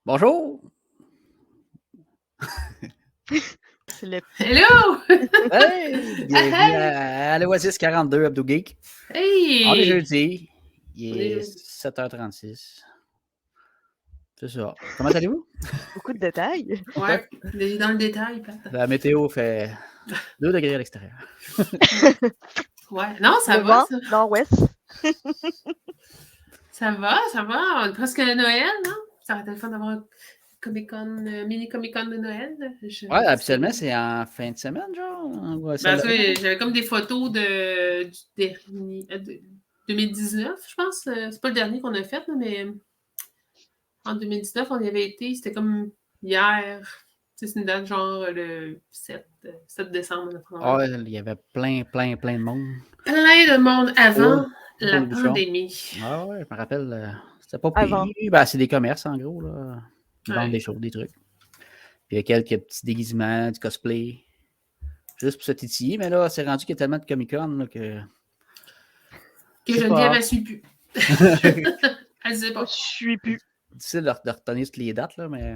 Bonjour! C'est le... Hello! Hey! Bienvenue à l'Oasis 42 Abdo Geek. Hey! On est jeudi. Il On est est jeudi. 7h36. C'est ça. Comment allez-vous? Beaucoup de détails. Ouais, dans le détail, Pat. La météo fait 2 degrés à l'extérieur. Ouais, non, ça Le va, vent, ça. nord-ouest. Ça va. On est presque à Noël, non? Ça aurait été le fun d'avoir un Comic-Con, mini Comic-Con de Noël. Ouais, habituellement, c'est en fin de semaine, genre. Ouais, Ben, j'avais comme des photos du dernier, 2019, je pense. C'est pas le dernier qu'on a fait, là, mais en 2019, on y avait été. C'était comme hier. C'est une date genre le 7 décembre. Ah, il y avait plein de monde. Plein de monde avant la Beaucoup de bouchons. pandémie. Ah ouais, je me rappelle, c'était pas Avant. pire. Ben, c'est des commerces, en gros, là. Ils vendent Ouais. des choses, des trucs. Puis il y a quelques petits déguisements, du cosplay. Juste pour se titiller, mais là, c'est rendu qu'il y a tellement de Comic-Con là, que Geneviève, elle suit plus. Elle disait pas. Je suis plus. difficile de retenir toutes les dates, là, mais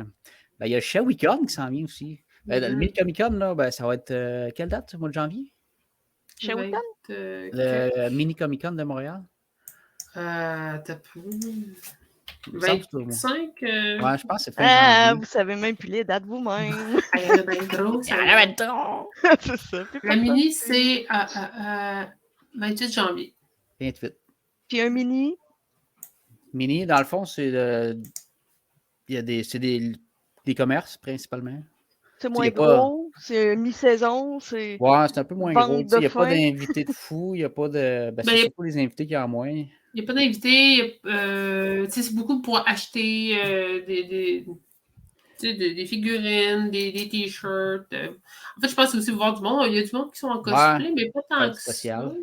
ben, il y a le Shawicon qui s'en vient aussi. Le mini Comic-Con, là, ben, ça va être quelle date, au mois de janvier? Chez Wiccan? Le mini Comic-Con de Montréal? T'as peu. Il me semble que c'est au mois. 25. Ouais, je pense que c'est fin janvier. Vous savez même plus les dates vous-même. Il y en a bien trop. C'est ça. La mini, c'est 28 janvier. 28. Puis un mini. Mini, dans le fond, c'est des commerces, principalement. C'est moins gros. C'est mi-saison. Ouais, c'est un peu moins gros. Il n'y a pas d'invités de fou. Il n'y a pas de... Ben, c'est surtout les invités qui en moins. Il n'y a pas d'invités. C'est beaucoup pour acheter des figurines, des t-shirts. En fait, je pense aussi voir du monde. Il y a du monde qui sont en cosplay, mais pas tant que spécial. ça.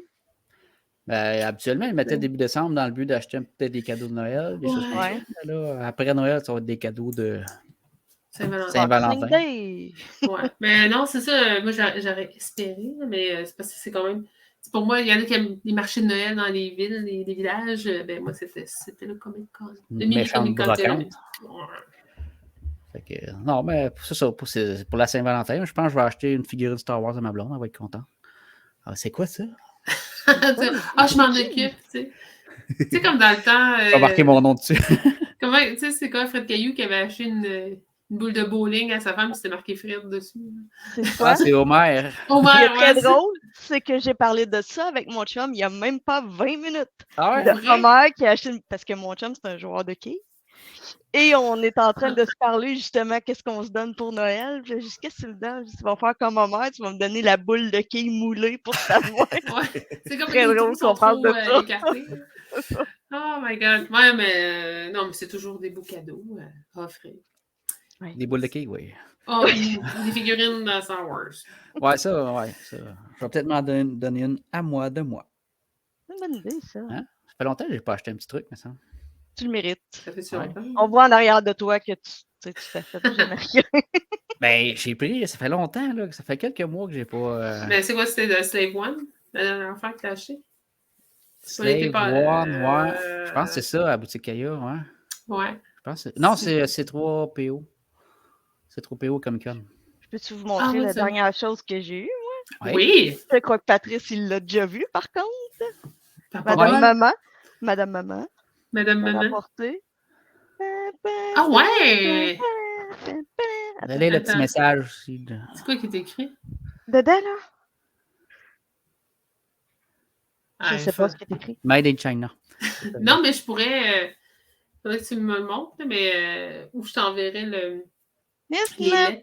Ben, habituellement, ils mettaient début décembre dans le but d'acheter peut-être des cadeaux de Noël, des choses comme ça. Là, après Noël, ça va être des cadeaux de Saint-Valentin. Ouais. Mais non, c'est ça. Moi, j'aurais espéré, mais c'est parce que c'est quand même... Pour moi, il y en a qui aiment les marchés de Noël dans les villes, les villages. Ben moi, c'était le Comic-Con. Le mini Comic-Con. Non, mais c'est ça. Pour la Saint-Valentin, je pense que je vais acheter une figurine Star Wars à ma blonde. Elle va être contente. Ah, c'est quoi ça? Je m'en occupe, tu sais. Tu sais, comme dans le temps... Je vais marquer mon nom dessus. Comment, tu sais, c'est quoi Fred Caillou qui avait acheté une boule de bowling à sa femme, c'était marqué Fred dessus. C'est Homer. Ce qui est très drôle, c'est que j'ai parlé de ça avec mon chum il n'y a même pas 20 minutes. De Homer qui a acheté... Parce que mon chum, c'est un joueur de quilles. Et on est en train de se parler justement qu'est-ce qu'on se donne pour Noël. Je dis, qu'est-ce que tu me donnes? Tu vas faire comme Homer, tu vas me donner la boule de quilles moulée pour savoir. C'est comme très drôle qu'on parle de ça. Oh my God. Ouais, mais non, mais c'est toujours des beaux cadeaux à offrir. Ouais. Des boules de quilles, oui. Oh, des figurines de Star Wars. Ouais, ça. Je vais peut-être m'en donner une à moi de moi. C'est une bonne idée, ça. Hein? Ça fait longtemps que je n'ai pas acheté un petit truc, mais ça. Tu le mérites. Ça fait longtemps. On voit en arrière de toi que tu t'as fait jamais rien. Ben, j'ai pris, ça fait longtemps, là, ça fait quelques mois que j'ai pas. Mais c'est quoi, c'était de Slave One? La dernière fois que t'as acheté? Slave One, ouais. Je pense que c'est ça, à la boutique Kaya, ouais. Ouais. Je pense non, c'est C3PO. C3PO Comic-Con. Je peux-tu vous montrer la dernière chose que j'ai eue, moi? Oui! Je crois que Patrice, il l'a déjà vu, par contre. Madame Maman. Apporté. Ah ouais! Allez, le petit message aussi. C'est quoi qui est écrit? Dedans, là? Je sais pas ce qui est écrit. Made in China. Non, mais je pourrais... faudrait que tu me le montres, mais où je t'enverrai le... C'est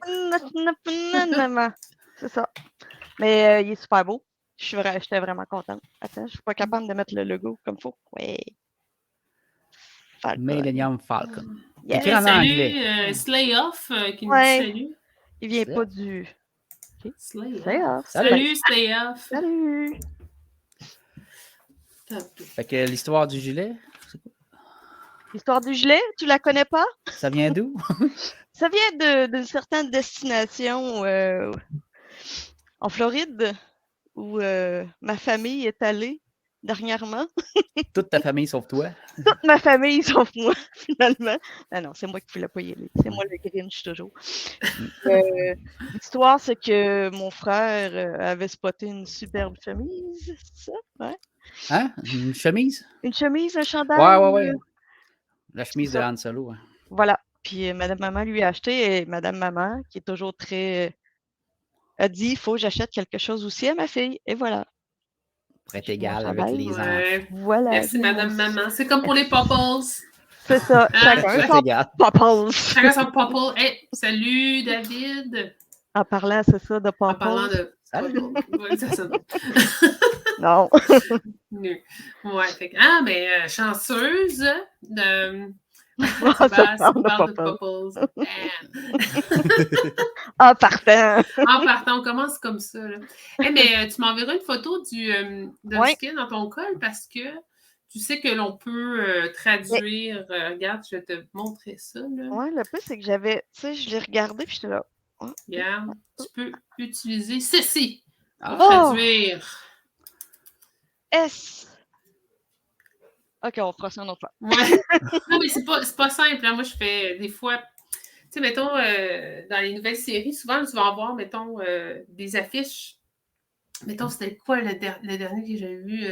ça. Mais il est super beau. J'étais vraiment contente. Attends, je suis pas capable de mettre le logo comme il faut. Oui. Millennium Falcon. Yeah. Écrit en anglais. Slay Off qui nous dit salut. Il vient pas du... Okay. Slay Off. Salut, Slay Off. Salut. Fait que l'histoire du gilet. L'histoire du gilet, tu la connais pas? Ça vient d'où? Ça vient d'une certaine destination en Floride où ma famille est allée dernièrement. Toute ta famille sauf toi? Toute ma famille sauf moi, finalement. Non, c'est moi qui ne voulais pas y aller. C'est moi le Grinch, toujours. L'histoire, c'est que mon frère avait spoté une superbe chemise, c'est ça? Ouais. Hein? Une chemise? Une chemise, un chandail? Ouais. La chemise de Han Solo. Hein. Voilà. Puis Madame Maman lui a acheté et Madame Maman, qui est toujours a dit, il faut que j'achète quelque chose aussi à ma fille. Et voilà. Pour être égal avec les enfants. Voilà. Merci, Madame Maman. C'est comme pour les popples. C'est ça. Chacun son popples. Chacun son popple. Hey, salut, David. En parlant, c'est ça, de popples. En parlant de... Oui, c'est ça. Non. Ouais, fait que, mais chanceuse de... Ça parle de popples. En partant. On commence comme ça. Là. Hey, mais tu m'enverras une photo de skin dans ton col parce que tu sais que l'on peut traduire. Regarde, je vais te montrer ça. Oui, le plus, c'est que j'avais, tu sais, je l'ai regardé puis j'étais là. Regarde, tu peux utiliser ceci pour traduire. S. OK, on fera ça une autre fois. Ouais. Non, mais c'est pas simple. Hein. Moi, je fais des fois... Tu sais, mettons, dans les nouvelles séries, souvent, tu vas avoir, mettons, des affiches. Mettons, c'était quoi le dernier que j'ai vu?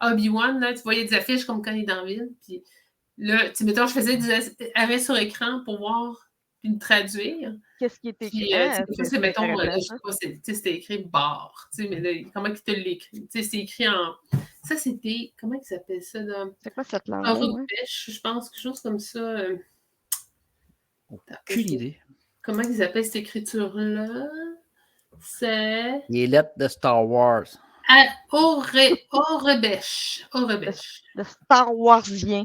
Obi-Wan, là, tu voyais des affiches comme quand il est dans la ville. Puis là, tu sais, mettons, je faisais des arrêts sur écran pour voir puis me traduire. Qu'est-ce qui était écrit? C'est, mettons, je sais pas, c'était écrit bar. Tu sais, mais là, comment il te l'écrit? Tu sais, c'est écrit en... Ça, c'était... Comment il s'appelle ça? C'est quoi cette langue? Pêche, je pense, quelque chose comme ça. Aucune idée. Comment ils appellent cette écriture-là? C'est... Les lettres de Star Wars. Aurebèche. Le Star Warsien.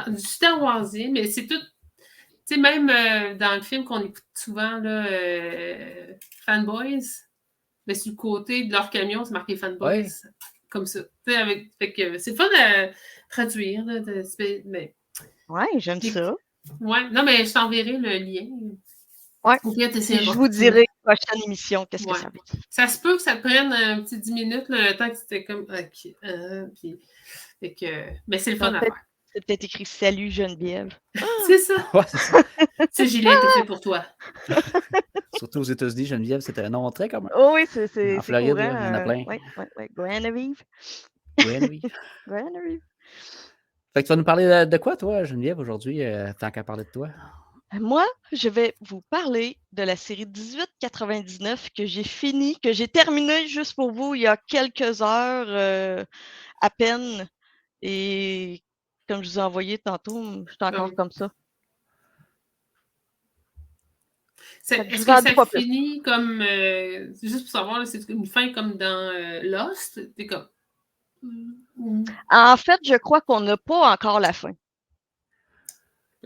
Du Star Warsien, mais c'est tout... Tu sais, même dans le film qu'on écoute souvent, là, Fanboys, mais sur le côté de leur camion, c'est marqué Fanboys. Ouais. Comme ça. Fait que c'est fun à traduire. Là, mais... Ouais, j'aime ça. Ouais, non, mais je t'enverrai le lien. Ouais. Je vous dirai prochaine émission, qu'est-ce que ça veut dire. Ça se peut que ça te prenne un petit 10 minutes, le temps que c'était comme... OK. Fait que... Mais c'est le fun à faire. C'est peut-être écrit « Salut Geneviève ». C'est ça. Ouais, c'est ça. Ce gilet était fait pour toi. Surtout aux États-Unis, Geneviève, c'était un nom très commun. Oh oui, c'est en Floride, courant. Il y en a plein. Oui. Geneviève. Geneviève. Fait que tu vas nous parler de quoi, toi, Geneviève, aujourd'hui, tant qu'à parler de toi? Moi, je vais vous parler de la série 1899 que j'ai finie, que j'ai terminée juste pour vous il y a quelques heures à peine. Et comme je vous ai envoyé tantôt, je suis encore comme ça. Est-ce que ça finit comme... juste pour savoir, c'est une fin comme dans Lost? T'es comme... En fait, je crois qu'on n'a pas encore la fin.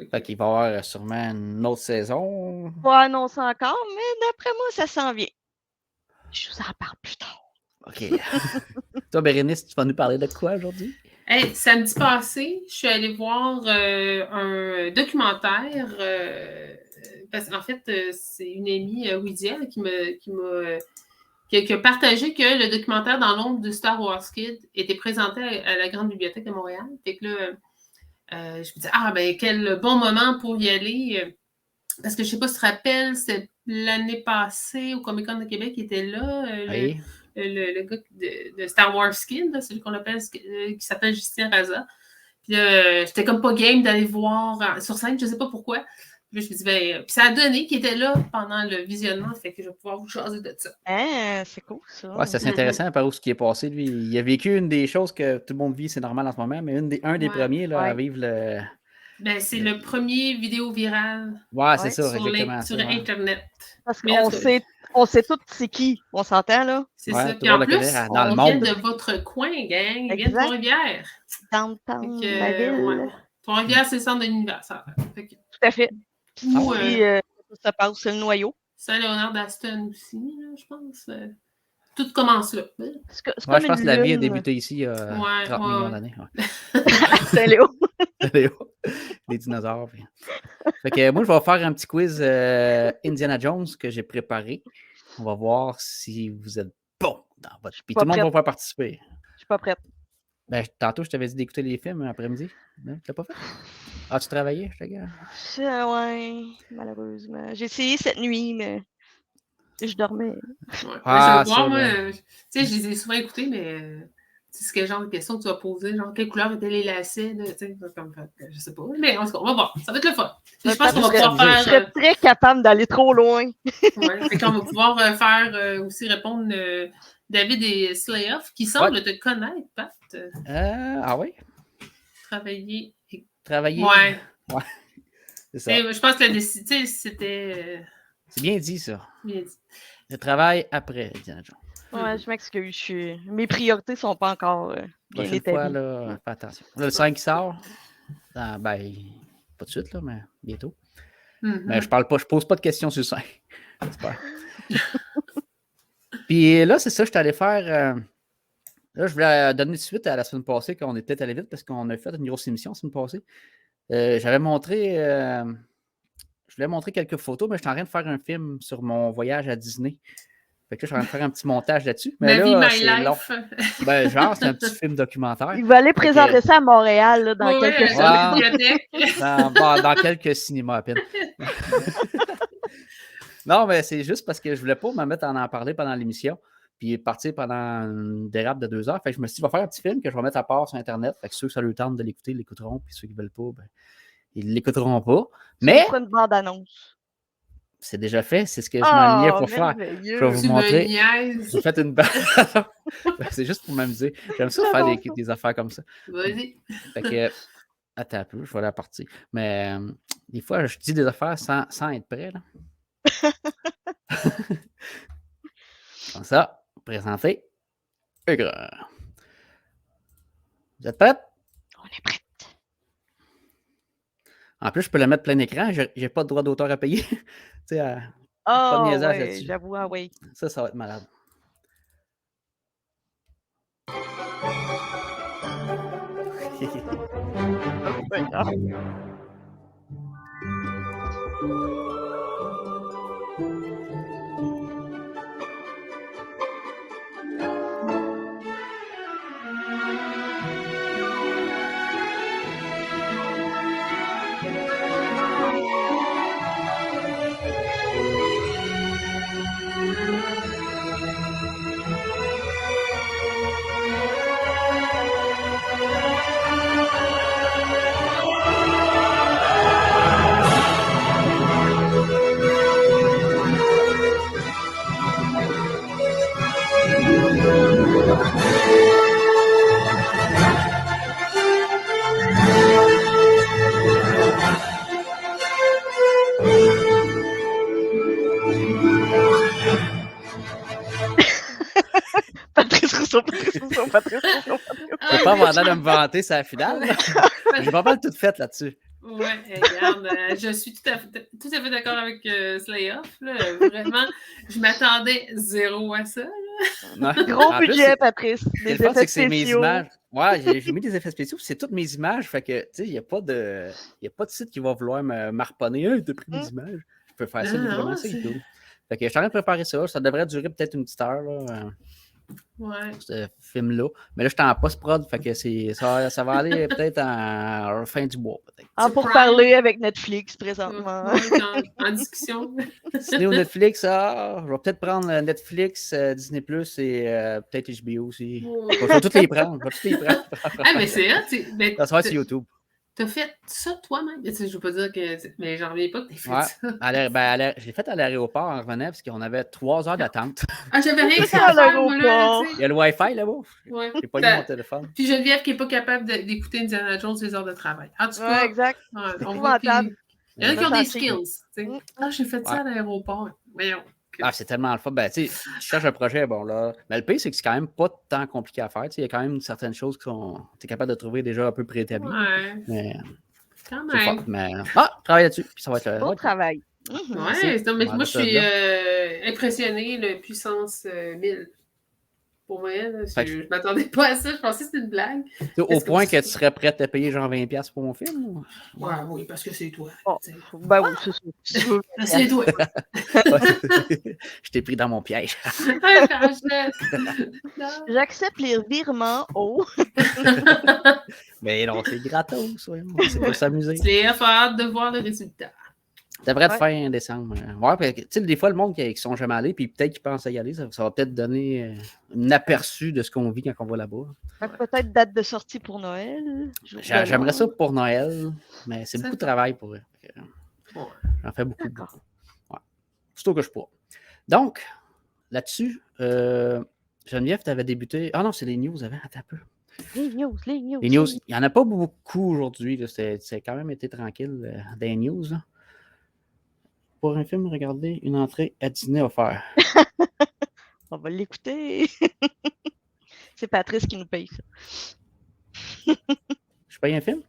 Fait qu'il va y avoir sûrement une autre saison. Pas annoncé encore, mais d'après moi, ça s'en vient. Je vous en parle plus tard. OK. Toi, Bérénice, tu vas nous parler de quoi aujourd'hui? Hey, samedi passé, je suis allée voir un documentaire. Parce qu'en fait, c'est une amie, Widia, qui a partagé que le documentaire Dans l'ombre de Star Wars Kid était présenté à la Grande Bibliothèque de Montréal. Fait que là, je me disais, quel bon moment pour y aller. Parce que je ne sais pas si tu te rappelles, c'était l'année passée au Comic-Con de Québec qui était là. Oui. Le gars de Star Wars Kid, là, celui qu'on appelle, qui s'appelle Justin Raza. Puis j'étais comme pas game d'aller voir sur scène, je ne sais pas pourquoi. Puis je me dis, puis ça a donné qu'il était là pendant le visionnement, fait que je vais pouvoir vous jaser de ça. C'est cool, ça. Ouais, c'est intéressant par où ce qui est passé. Lui, il a vécu une des choses que tout le monde vit, c'est normal en ce moment, mais un des premiers là, à vivre le... Ben, c'est le premier vidéo viral. Ouais, c'est ça, exactement. Sur Internet. Parce qu'on sait tous c'est qui, on s'entend, là. C'est ça. Puis en plus, on vient de votre coin, gang. Il vient de Trois-Rivières. Downtown, la ville. Trois-Rivières, c'est le centre de l'univers. Tout à fait. Ça passe, c'est le noyau. Saint-Léonard d'Aston aussi, là, je pense. Tout commence là. Je pense que la vie a débuté ici il y a 30 millions d'années. Saint-Léo. Les dinosaures. Fait que moi, je vais faire un petit quiz Indiana Jones que j'ai préparé. On va voir si vous êtes bon dans votre... Puis tout le monde va pouvoir participer. Je suis pas prête. Ben, tantôt, je t'avais dit d'écouter les films après-midi. Non, tu l'as pas fait? Ah, tu travaillais, je te gars? Ouais, malheureusement. J'ai essayé cette nuit, mais je dormais. Ouais. Ah, je moi, tu sais, je les ai souvent écoutés, mais c'est quel genre de question que tu vas poser, genre quelle couleur étaient les lacets, tu sais, comme je sais pas. Mais en tout cas, on va voir, ça va être le fun. Je pense qu'on va pouvoir faire. Je serais très capable d'aller trop loin. Ouais, fait qu'on va pouvoir faire aussi répondre David et Slayoff, qui semblent te connaître, Pat. Ah oui? Travailler. Ouais. C'est ça. Je pense que c'était. C'est bien dit, ça. Bien dit. Le travail après, Indiana Jones. Ouais, je m'excuse. Mes priorités sont pas encore bien établies. Fois, là, fais attention. Là, le 5 sort. Ben, pas de suite, là, mais bientôt. Mais je pose pas de questions sur le 5. J'espère. Puis là, c'est ça, je suis allé faire. Là, je voulais donner suite à la semaine passée, qu'on était allé vite parce qu'on a fait une grosse émission la semaine passée. J'avais montré. Je voulais montrer quelques photos, mais je suis en train de faire un film sur mon voyage à Disney. Fait que là, je suis en train de faire un petit montage là-dessus. Mais là, c'est long. Ben, genre, c'est un petit film documentaire. Il va aller présenter ça à Montréal là, dans quelques semaines. Dans quelques cinémas à peine. Non, mais c'est juste parce que je voulais pas me mettre à en parler pendant l'émission. Puis partir pendant une dérape de 2 heures. Fait que je me suis dit, je vais faire un petit film que je vais mettre à part sur Internet. Fait que ceux qui ça leur tente de l'écouter, l'écouteront. Puis ceux qui ne veulent pas, ben, ils ne l'écouteront pas. Mais. une bande-annonce. C'est déjà fait, c'est ce que je m'enlignais pour faire. Je vais vous montrer. J'ai fait une bande. C'est juste pour m'amuser. J'aime ça faire des affaires comme ça. Vas-y. Fait que. Attends un peu, je vais la partir. Mais des fois, je dis des affaires sans être prêt. Là. Comme ça, présenter. Vous êtes prêts? On est prêts. En plus, je peux la mettre plein écran. J'ai pas de droit d'auteur à payer. Tu sais, pas de niaisage là-dessus. J'avoue, oui. Ça va être malade. Patrice Rousseau. Je vais pas avoir l'air de me vanter, c'est la finale. J'ai pas mal tout fait là-dessus. Oui, regarde, je suis tout à fait d'accord avec Slayoff. Vraiment, je m'attendais zéro à ça. Gros budget, Patrice. Le fait, c'est que c'est mes images. Ouais, j'ai mis des effets spéciaux, c'est toutes mes images. Fait que, tu sais, il n'y a pas de site qui va vouloir m'harponner. Hey, t'as pris mes images. Je peux faire ça librement, c'est cool. Fait que je suis en train de préparer ça. Ça devrait durer peut-être une petite heure. Là, ce film-là. Mais là, je suis en post-prod. Fait que ça va aller peut-être en fin du mois. Pour parler avec Netflix présentement. En discussion. Disney ou Netflix, je vais peut-être prendre Netflix, Disney Plus et peut-être HBO aussi. Je vais tous les prendre. Mais c'est ça. Ça va sur YouTube. T'as fait ça toi-même? Je veux pas dire que. Mais j'en reviens pas que t'aies fait ça. Je l'ai fait à l'aéroport en revenant parce qu'on avait 3 heures d'attente. J'avais rien que ça à faire, moi, là. Il y a le Wi-Fi là-bas. Ouais. J'ai pas eu mon téléphone. Puis Geneviève qui n'est pas capable d'écouter Indiana Jones les heures de travail. En tout cas, exact. On voit qu'il y en a qui ont des skills. J'ai fait ça à l'aéroport. Voyons. C'est tellement le fun. Ben, tu sais, je cherche un projet, bon là. Mais le pire, c'est que c'est quand même pas tant compliqué à faire. Il y a quand même certaines choses que tu es capable de trouver déjà un peu préétablies. Ouais. Mais quand même. Mais travaille là-dessus. Puis ça va être bon travail. Ouais, mais moi je suis impressionné, le puissance 1000. pour Noël. Je m'attendais pas à ça. Je pensais que c'était une blague. Au point que tu serais prête à payer genre 20$ pour mon film? Ou? Ouais, oui, parce que c'est toi. Oh, ben oui, c'est ça. C'est toi. Je t'ai pris dans mon piège. J'accepte les virements hauts. Mais non, c'est gratos. C'est pour s'amuser. C'est hâte de voir le résultat. Ça devrait être fin décembre. Ouais, parce que, tu sais, des fois, le monde qui sont jamais allés, puis peut-être qu'ils pensent y aller, ça va peut-être donner un aperçu de ce qu'on vit quand on va là-bas. Peut-être date de sortie pour Noël. J'aimerais ça pour Noël, mais c'est beaucoup de travail pour eux. J'en fais beaucoup. Ouais. Surtout que je pourrais. Donc, là-dessus, Geneviève, tu avais débuté. Ah non, c'est les news avant. Attends un peu. Les news. Les news. Il n'y en a pas beaucoup aujourd'hui. C'est quand même été tranquille des news. Là. Pour un film, regardez une entrée à Disney offert. On va l'écouter. C'est Patrice qui nous paye ça. Je paye un film?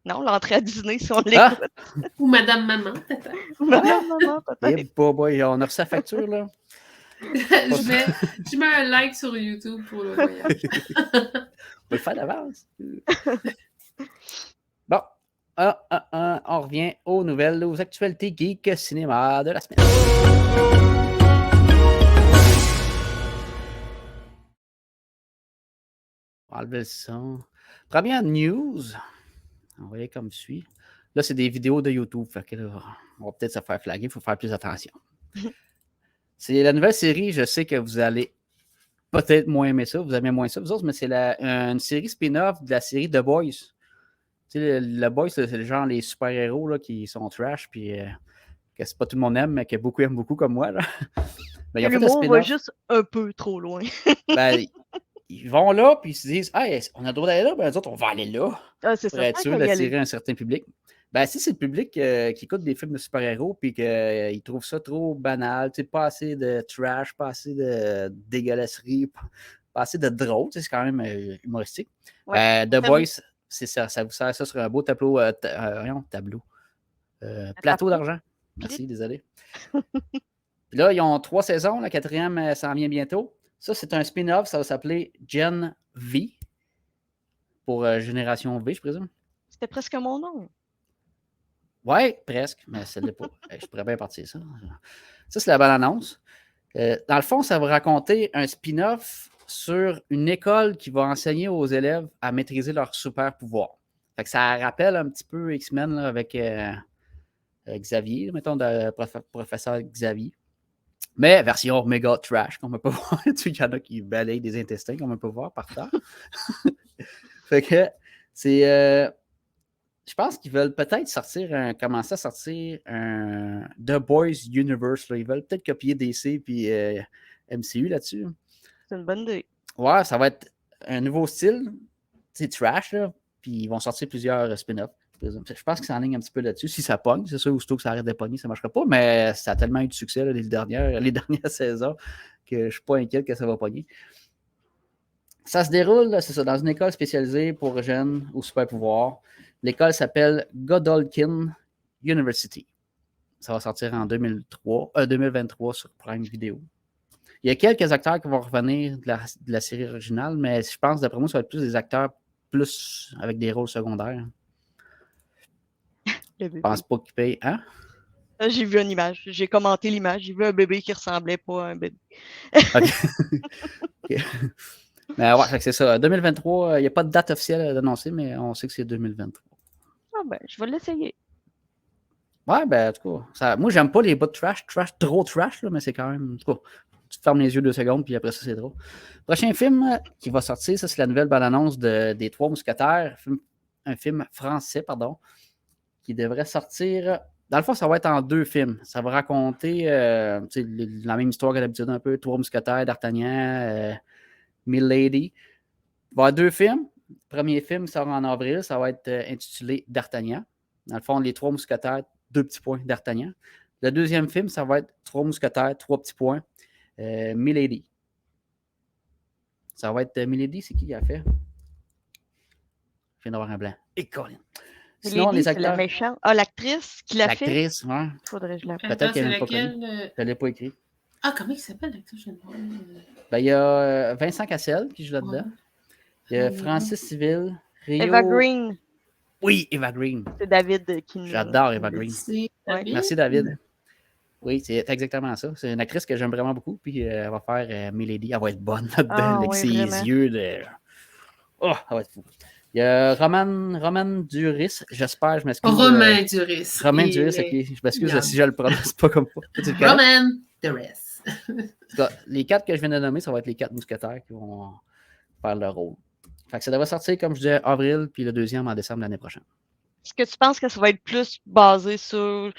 Non, l'entrée à Disney, si on l'écoute. Ou Madame Maman, peut-être. Madame Maman, peut-être. On a reçu sa facture, là. je mets un like sur YouTube pour le voyage. On va le faire d'avance. Bon. On revient aux nouvelles, aux actualités geek cinéma de la semaine. On va enlever le son. Première news. On va y comme suit. Là, c'est des vidéos de YouTube. Fait que là, on va peut-être se faire flaguer. Il faut faire plus attention. C'est la nouvelle série. Je sais que vous allez peut-être moins aimer ça. Vous aimez moins ça, vous autres, mais c'est une série spin-off de la série The Boys. Tu sais, le Boys, c'est le genre les super-héros là, qui sont trash, puis que c'est pas tout le monde aime, mais que beaucoup aiment beaucoup comme moi. Là. Ben, l'humour va juste un peu trop loin. Ben, ils vont là, puis ils se disent « Hey, on a le droit d'aller là, ben nous autres, on va aller là. » C'est pour être sûr d'attirer un certain public. Ben, si c'est le public qui écoute des films de super-héros, puis qu'ils trouvent ça trop banal, pas assez de trash, pas assez de dégueulasserie, pas assez de drôle, c'est quand même humoristique. The Boys... C'est ça vous sert ça sur un beau plateau d'argent. Merci, désolé. Puis là, ils ont 3 saisons, la 4e s'en vient bientôt. Ça, c'est un spin-off, ça va s'appeler Gen V, pour Génération V, je présume. C'était presque mon nom. Ouais, presque, mais ça ne l'est pas. Je pourrais bien partir ça. Ça, c'est la bonne annonce. Dans le fond, ça va raconter un spin-off sur une école qui va enseigner aux élèves à maîtriser leur super pouvoir. Fait que ça rappelle un petit peu X-Men là, avec Xavier, mettons, le professeur Xavier. Mais version méga trash, qu'on ne peut pas voir. Il y en a qui balayent des intestins qu'on ne peut pas voir par terre. Fait que c'est... je pense qu'ils veulent peut-être commencer à sortir un The Boys Universe. Là. Ils veulent peut-être copier DC puis MCU là-dessus. C'est une bonne idée. Ouais, ça va être un nouveau style. C'est trash, là. Puis ils vont sortir plusieurs spin-offs. Je pense que ça enligne un petit peu là-dessus. Si ça pogne, c'est sûr, aussitôt que ça arrête de pogner, ça ne marchera pas. Mais ça a tellement eu de succès là, les dernières saisons que je ne suis pas inquiète que ça va pogner. Ça se déroule, c'est ça, dans une école spécialisée pour jeunes au super pouvoir. L'école s'appelle Godolphin University. Ça va sortir en 2023 sur Prime Video. Il y a quelques acteurs qui vont revenir de la série originale, mais je pense, d'après moi, ça va être plus des acteurs plus avec des rôles secondaires. Je pense pas qu'ils payent. Hein? J'ai vu une image. J'ai commenté l'image. J'ai vu un bébé qui ressemblait pas à un bébé. Okay. Mais ouais, c'est ça. 2023, il n'y a pas de date officielle d'annoncer, mais on sait que c'est 2023. Ah ben, je vais l'essayer. Ouais, ben, en tout cas, moi, j'aime pas les bouts de trash, trop trash, là, mais c'est quand même. En tout cas, tu te fermes les yeux 2 secondes, puis après ça, c'est drôle. Prochain film qui va sortir, ça, c'est la nouvelle bande-annonce des Trois Mousquetaires. Un film français, qui devrait sortir. Dans le fond, ça va être en 2 films. Ça va raconter la même histoire que d'habitude, un peu. 3 Mousquetaires, D'Artagnan, Milady. Il va y avoir 2 films. Le premier film sort en avril. Ça va être intitulé D'Artagnan. Dans le fond, les 3 Mousquetaires, 2 petits points, D'Artagnan. Le deuxième film, ça va être 3 Mousquetaires, 3 petits points, Milady. Ça va être Milady, c'est qui qui a fait? Je viens d'avoir un blanc. Et Colin. Sinon, les acteurs. La méchante. Ah, l'actrice qui l'a fait? L'actrice, oui. Faudrait que je l'appelle. Peut-être qu'elle n'a pas connu. Elle n'a pas écrit. Ah, comment il s'appelle l'acteur? Ben, il y a Vincent Cassel qui joue là-dedans. Il y a Francis Civil, Rio... Eva Green. Oui, Eva Green. C'est David qui nous... J'adore Eva Green. Ouais. Merci, David. Oui, c'est exactement ça. C'est une actrice que j'aime vraiment beaucoup. Puis elle va faire Milady. Elle va être bonne là-dedans avec ses yeux de... Oh, elle va être fou. Il y a Roman Duris. J'espère, je m'excuse. Romain Duris. Romain Duris, ok. Je m'excuse si je le prononce pas comme ça. Roman Duris. Les 4 que je viens de nommer, ça va être les 4 mousquetaires qui vont faire le rôle. Fait que ça devrait sortir, comme je disais, avril, puis le deuxième en décembre l'année prochaine. Est-ce que tu penses que ça va être plus basé sur...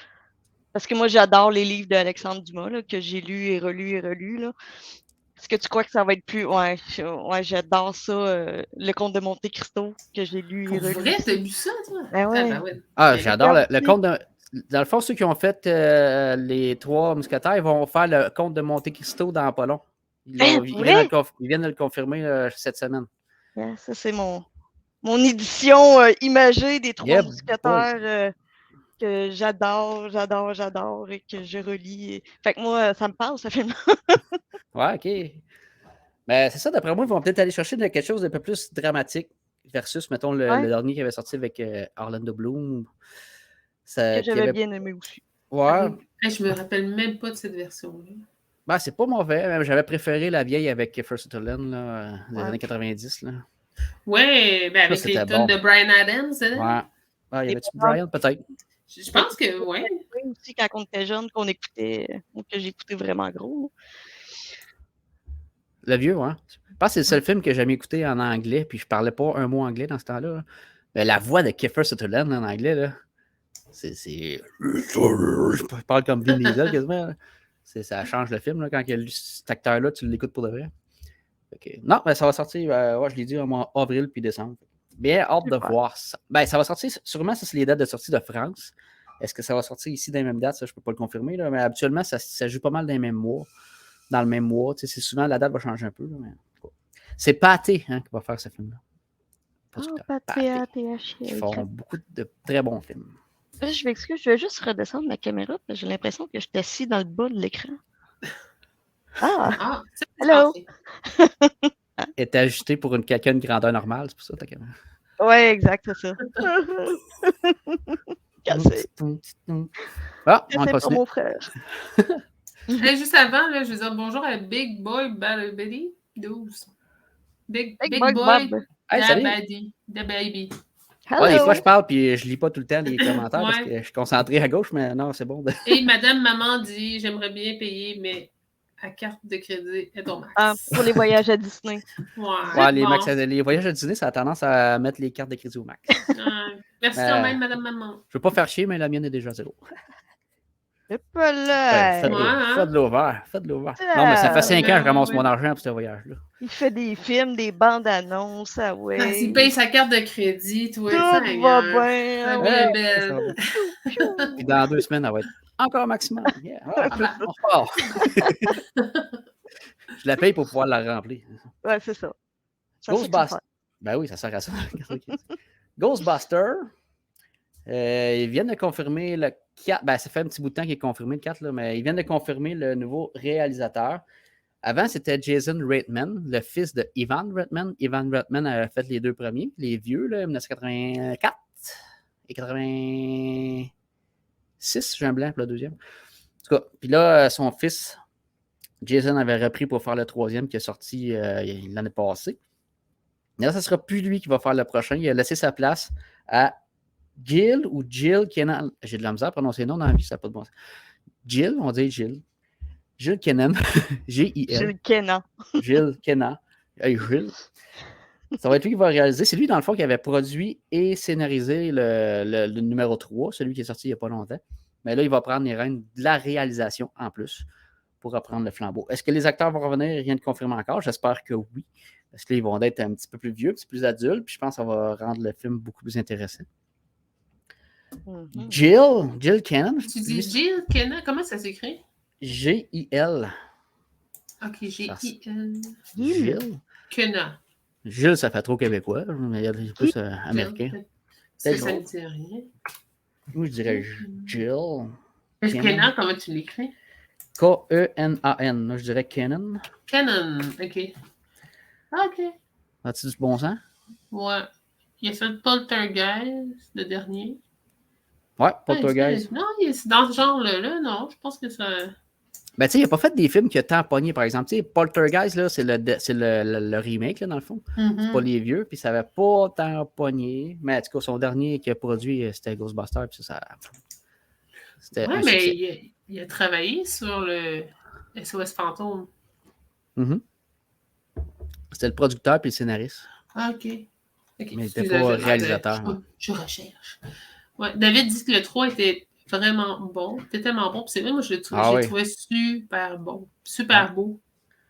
Parce que moi, j'adore les livres d'Alexandre Dumas, là, que j'ai lus et relus. Là. Est-ce que tu crois que ça va être plus... Ouais, j'adore ça. Le Comte de Monte Cristo, que j'ai lu et relu. Pour vrai, t'as lu ça, toi? Ben ouais. Ah, j'adore le Comte de... Dans le fond, ceux qui ont fait les 3 mousquetaires, ils vont faire le Comte de Monte Cristo dans pas long. Ils viennent de le confirmer cette semaine. Yeah, ça, c'est mon édition imagée des 3 mousquetaires que j'adore et que je relis. Fait que moi, ça me parle, ça fait... Ouais, OK. Mais c'est ça, d'après moi, ils vont peut-être aller chercher quelque chose d'un peu plus dramatique versus, mettons, le dernier qui avait sorti avec Orlando Bloom. Que j'avais bien aimé aussi. Ouais. Je me rappelle même pas de cette version-là. Ben, c'est pas mauvais. J'avais préféré la vieille avec Kiefer Sutherland des années 90. Là. Ouais, ben avec les tunes de Bryan Adams. Ouais. Ah, y avait-tu Bryan, peut-être? Je pense que oui. Aussi, quand on était jeune, qu'on écoutait, que j'écoutais vraiment gros. Le vieux, ouais. Je pense que c'est le seul film que j'ai jamais écouté en anglais, puis je parlais pas un mot anglais dans ce temps-là. Mais la voix de Kiefer Sutherland en anglais, là, c'est... Je parle comme Vin Diesel quasiment. Ça change le film, là, quand cet acteur-là, tu l'écoutes pour de vrai. Okay. Non, mais ça va sortir, je l'ai dit, en mois avril puis décembre. Bien hâte de voir ça. Ben, ça va sortir, sûrement, ça, c'est les dates de sortie de France. Est-ce que ça va sortir ici dans les mêmes dates? Ça, je ne peux pas le confirmer, là, mais habituellement, ça joue pas mal dans les mêmes mois. Dans le même mois. C'est souvent, la date va changer un peu. Là, mais... C'est Pathé qui va faire ce film-là. Pathé. Ils font beaucoup de très bons films. Je m'excuse, je vais juste redescendre ma caméra parce que j'ai l'impression que je suis assis dans le bas de l'écran. Ah! Hello! Elle est ajustée pour quelqu'un de grandeur normale, c'est pour ça ta caméra. Oui, exact, c'est ça. Cassé. Ah, on continue. Pour mon frère. Juste avant, là, je veux dire bonjour à Big Boy Balabadi 12. Big Boy Balabadi, the baby. Ouais, des fois, je parle puis je lis pas tout le temps les commentaires parce que je suis concentré à gauche, mais non, c'est bon. Et Madame Maman dit, j'aimerais bien payer, mais à carte de crédit et ton max. Ah, pour les voyages à Disney. Ouais, les voyages à Disney, ça a tendance à mettre les cartes de crédit au max. Merci quand même, Madame Maman. Je veux pas faire chier, mais la mienne est déjà 0. C'est pas là. Fais de l'over. Non, mais ça fait 5 ans que je ramasse mon argent pour ce voyage-là. Il fait des films, des bandes annonces, ouais. Il paye sa carte de crédit, toi. Tout va bien. Ouais, belle. Puis dans 2 semaines, elle va être encore maximum. Yeah. On repart. Je la paye pour pouvoir la remplir. Ouais, c'est ça. Ghostbusters. Ben oui, ça sert à ça. Ghostbusters. Ils viennent de confirmer le 4. Ben, ça fait un petit bout de temps qu'il est confirmé le 4, là, mais ils viennent de confirmer le nouveau réalisateur. Avant, c'était Jason Reitman, le fils de Ivan Reitman. Ivan Reitman a fait les 2 premiers, les vieux, là, 1984 et 86. J'ai un blanc pour le deuxième. En tout cas, puis là, son fils, Jason, avait repris pour faire le 3e qui est sorti l'année passée. Mais là, ce ne sera plus lui qui va faire le prochain. Il a laissé sa place à Jill Kenan. J'ai de la misère à prononcer le nom dans la vie, ça n'a pas de bon sens. Jill, on dit Jill. Jill Kenan. G-I-L. Jill Kenan. Hey, Jill. Ça va être lui qui va réaliser. C'est lui, dans le fond, qui avait produit et scénarisé le numéro 3, celui qui est sorti il n'y a pas longtemps. Mais là, il va prendre les rênes de la réalisation en plus pour reprendre le flambeau. Est-ce que les acteurs vont revenir? Rien de confirmé encore. J'espère que oui. Parce que là, ils vont être un petit peu plus vieux, un petit peu plus adultes. Puis je pense que ça va rendre le film beaucoup plus intéressant. Jill Kenan. Tu dis Jill Kenan? Comment ça s'écrit? G-I-L. OK, G-I-L. Jill Kenan. Jill, ça fait trop québécois, mais il y a plus américain. Ça ne dit rien. Moi, je dirais Jill. Kenan, comment tu l'écris? K-E-N-A-N. Là, je dirais Kenan. Kenan, OK. Ah, OK. As-tu du bon sens? Ouais. Il a fait Poltergeist, le dernier. Ouais, Poltergeist. Non, c'est dans ce genre-là, non. Je pense que ça... Ben, tu sais, il n'a pas fait des films qui ont tant pogné, par exemple. Tu sais, Poltergeist, là, c'est le remake, là, dans le fond. C'est pas les vieux, puis ça n'avait pas tant pogné. Mais en tout cas, son dernier qu'il a produit, c'était Ghostbusters, puis ça... C'était un succès. Mais il a travaillé sur le SOS Fantôme. C'était le producteur puis le scénariste. Ah, OK. Mais il n'était pas réalisateur. Je recherche. Ouais, David dit que le 3 était vraiment bon. C'était tellement bon. Puis c'est vrai, moi, je l'ai trouvé super bon. Super beau.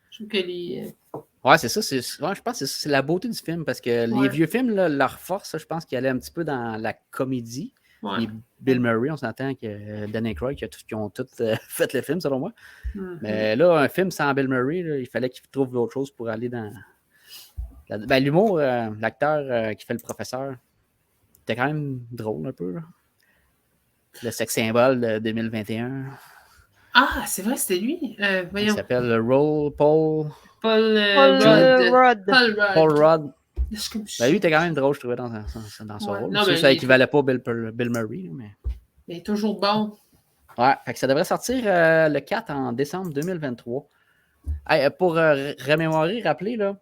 Je trouve que les... Ouais, c'est ça. Je pense que c'est la beauté du film parce que les vieux films, là, leur force, je pense qu'ils allaient un petit peu dans la comédie. Ouais. Et Bill Murray, on s'entend que Dan Aykroyd qui ont tous fait le film, selon moi. Mais là, un film sans Bill Murray, là, il fallait qu'il trouve d'autres choses pour aller dans... Ben, l'humour, l'acteur qui fait le professeur, c'était quand même drôle un peu. Là. Le sex symbole de 2021. Ah, c'est vrai, c'était lui. Il s'appelle Paul Rudd. Paul Rudd. Ben, lui, il était quand même drôle, je trouvais, dans son rôle. Non, ça équivalait pas Bill Murray. Mais il est toujours bon. Ouais, fait que ça devrait sortir le 4 en décembre 2023. Hey, pour remémorer, rappeler, là,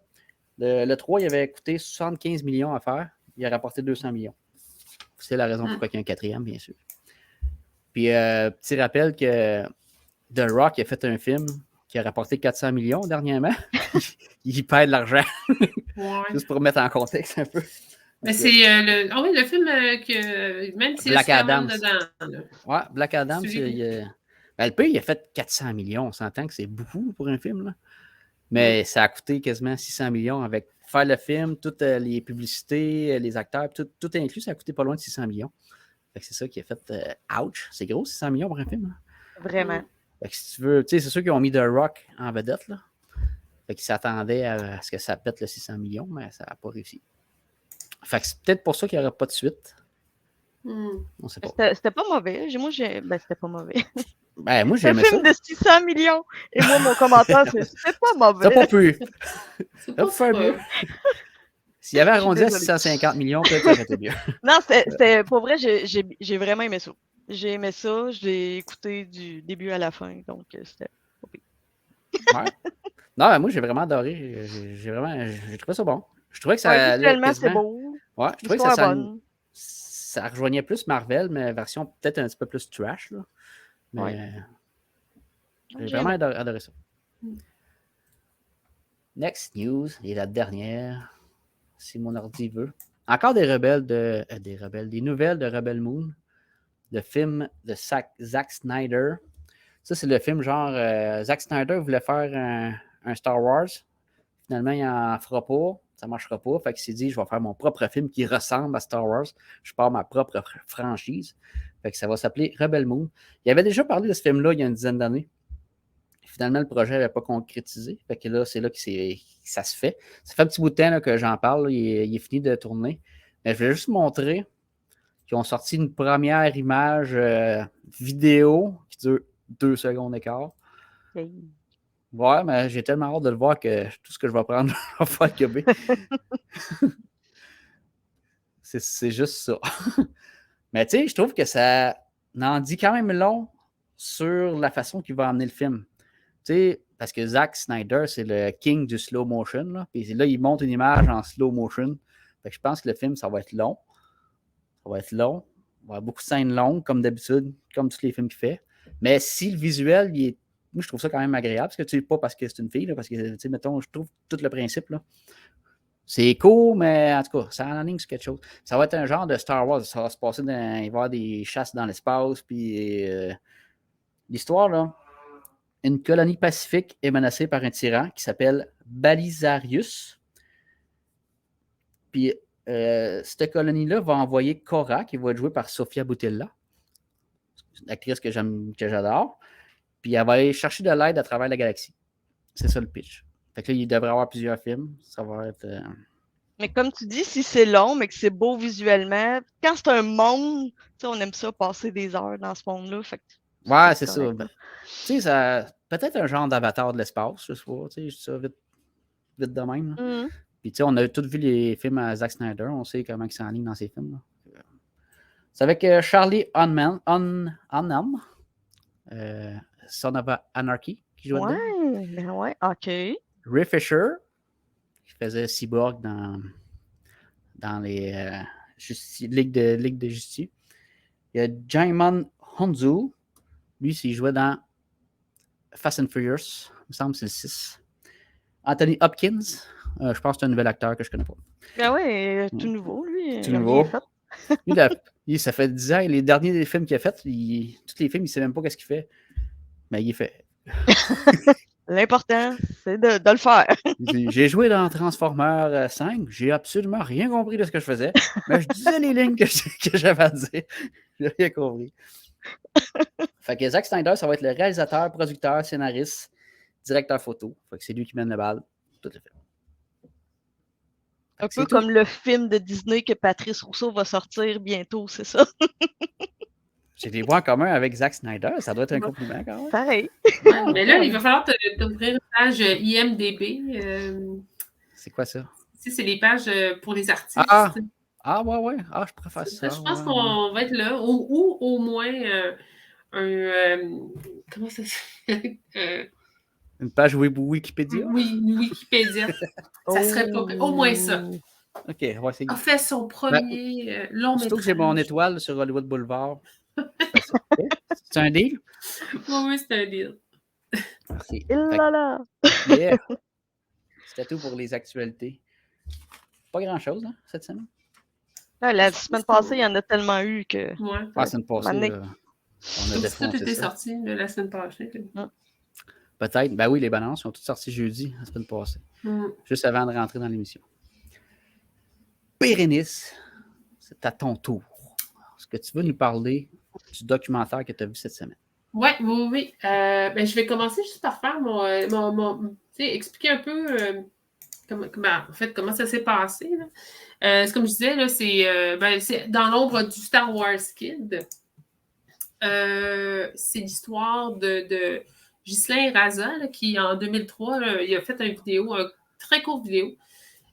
le 3, il avait coûté 75 millions à faire. Il a rapporté 200 millions. C'est la raison pourquoi il y a un quatrième, bien sûr. Puis, petit rappel que The Rock a fait un film qui a rapporté 400 millions dernièrement. Il perd de l'argent. Juste pour mettre en contexte un peu. Mais c'est le film que même si Black Adam dedans. Là. Ouais, Black Adam, le pays, il a fait 400 millions. On s'entend que c'est beaucoup pour un film. Là. Mais ça a coûté quasiment 600 millions avec faire le film, toutes les publicités, les acteurs, tout inclus, ça a coûté pas loin de 600 millions. Fait que c'est ça qui a fait ouch. C'est gros, 600 millions pour un film. Là. Vraiment. Fait que si tu veux, tu sais, c'est sûr qu'ils ont mis The Rock en vedette. Là. Fait qu'ils s'attendaient à ce que ça pète le 600 millions, mais ça n'a pas réussi. Fait que c'est peut-être pour ça qu'il n'y aura pas de suite. On sait pas. C'était pas mauvais. C'était pas mauvais. Ben, moi, j'aimais ça. Un film de 600 millions. Et moi, mon commentaire, c'est pas mauvais. C'est pas pu. C'est pas faire mieux. S'il y avait arrondi à 650 millions, peut-être que ça aurait été bien. Non, c'était pour vrai, j'ai vraiment aimé ça. J'ai aimé ça. Je l'ai écouté du début à la fin. Donc, c'était pas pire. Ouais. Non, moi, j'ai vraiment adoré. J'ai trouvé ça bon. Je trouvais que ça. Visuellement, c'est beau. Ouais, je trouvais que ça rejoignait plus Marvel, mais version peut-être un petit peu plus trash. Là. Mais j'ai vraiment adoré ça. Next news, et la dernière, si mon ordi veut. Encore des nouvelles de Rebel Moon, le film de Zack Snyder. Ça, c'est le film genre Zack Snyder voulait faire un Star Wars. Finalement, il n'en fera pas. Ça ne marchera pas. Fait qu'il s'est dit, je vais faire mon propre film qui ressemble à Star Wars. Je pars ma propre franchise. Fait que ça va s'appeler Rebel Moon. Il avait déjà parlé de ce film-là il y a une dizaine d'années. Finalement, le projet n'avait pas concrétisé. Fait que là, c'est là que ça se fait. Ça fait un petit bout de temps là, que j'en parle. Là. Il est fini de tourner. Mais je voulais juste montrer qu'ils ont sorti une première image vidéo qui dure 2 secondes et quart. Ouais, mais j'ai tellement hâte de le voir que tout ce que je vais prendre, je vais faire gober. C'est juste ça. Mais tu sais, je trouve que ça en dit quand même long sur la façon qu'il va amener le film. Tu sais, parce que Zack Snyder, c'est le king du slow motion. Là. Puis là, il monte une image en slow motion. Fait que je pense que le film, ça va être long. Ça va être long. Il va y avoir beaucoup de scènes longues, comme d'habitude, comme tous les films qu'il fait. Mais si le visuel, moi, je trouve ça quand même agréable. Parce que tu sais, pas parce que c'est une fille, là, parce que, tu sais, mettons, je trouve tout le principe, là. C'est cool, mais en tout cas, ça enligne sur quelque chose. Ça va être un genre de Star Wars. Ça va se passer il va y avoir des chasses dans l'espace. Puis l'histoire, là, une colonie pacifique est menacée par un tyran qui s'appelle Balisarius. Puis cette colonie-là va envoyer Cora, qui va être jouée par Sofia Boutella, une actrice que j'adore. Puis elle va aller chercher de l'aide à travers la galaxie. C'est ça le pitch. Fait que là, il devrait y avoir plusieurs films. Ça va être... Mais comme tu dis, si c'est long, mais que c'est beau visuellement, quand c'est un monde, on aime ça passer des heures dans ce monde-là. Fait que ouais, c'est ça. Ben, tu sais, peut-être un genre d'avatar de l'espace, je sais pas, tu sais, ça vite de même. Mm. Puis, tu sais, on a tous vu les films à Zack Snyder, on sait comment il s'enligne dans ces films. Là. C'est avec Charlie Hunnam, Son of Anarchy, qui joue dedans. Ben ouais, OK. Ray Fisher, qui faisait Cyborg dans les Ligue de Justice. Il y a Jaimon Honzu, lui, il jouait dans Fast and Furious, il me semble que c'est le 6. Anthony Hopkins, je pense que c'est un nouvel acteur que je connais pas. Ben ouais, tout nouveau, lui. Tout nouveau. Lui, ça fait 10 ans, les derniers films qu'il a fait, tous les films, il ne sait même pas ce qu'il fait. Mais il est fait. L'important, c'est de le faire. J'ai joué dans Transformers 5, j'ai absolument rien compris de ce que je faisais, mais je disais les lignes que j'avais à dire. J'ai rien compris. Fait que Zack Snyder, ça va être le réalisateur, producteur, scénariste, directeur photo. Fait que c'est lui qui mène le bal. Tout le film. Un peu comme le film de Disney que Patrice Rousseau va sortir bientôt, c'est ça? J'ai des voix en commun avec Zack Snyder, ça doit être un compliment quand même. Pareil. Ouais, mais là, il va falloir t'ouvrir une page IMDB. C'est quoi ça? C'est les pages pour les artistes. Ouais. Je préfère ça. Je pense qu'on va être là. Ou au moins comment ça s'appelle? Une page Wikipédia? Oui, Wikipédia. Ça serait pas... Au moins ça. OK, ouais, c'est... A fait son premier long métrage. Surtout que j'ai mon étoile sur Hollywood Boulevard. C'est un deal? Oui, c'est un deal. Merci. Là. Yeah. C'était tout pour les actualités. Pas grand-chose, hein, cette semaine. La semaine passée, il y en a tellement eu que... Ouais. La semaine passée, on a défoncé tout était ça. sorti la semaine passée. Peut-être. Ben oui, les balances sont toutes sorties jeudi, la semaine passée. Juste avant de rentrer dans l'émission. Bérénice, c'est à ton tour. Est-ce que tu veux nous parler du documentaire que tu as vu cette semaine? Oui. Je vais commencer juste par faire expliquer un peu comment ça s'est passé. Là. Comme je disais, là, c'est dans l'ombre du Star Wars Kid. C'est l'histoire de Ghislain Raza, là, qui en 2003, là, il a fait une très courte vidéo,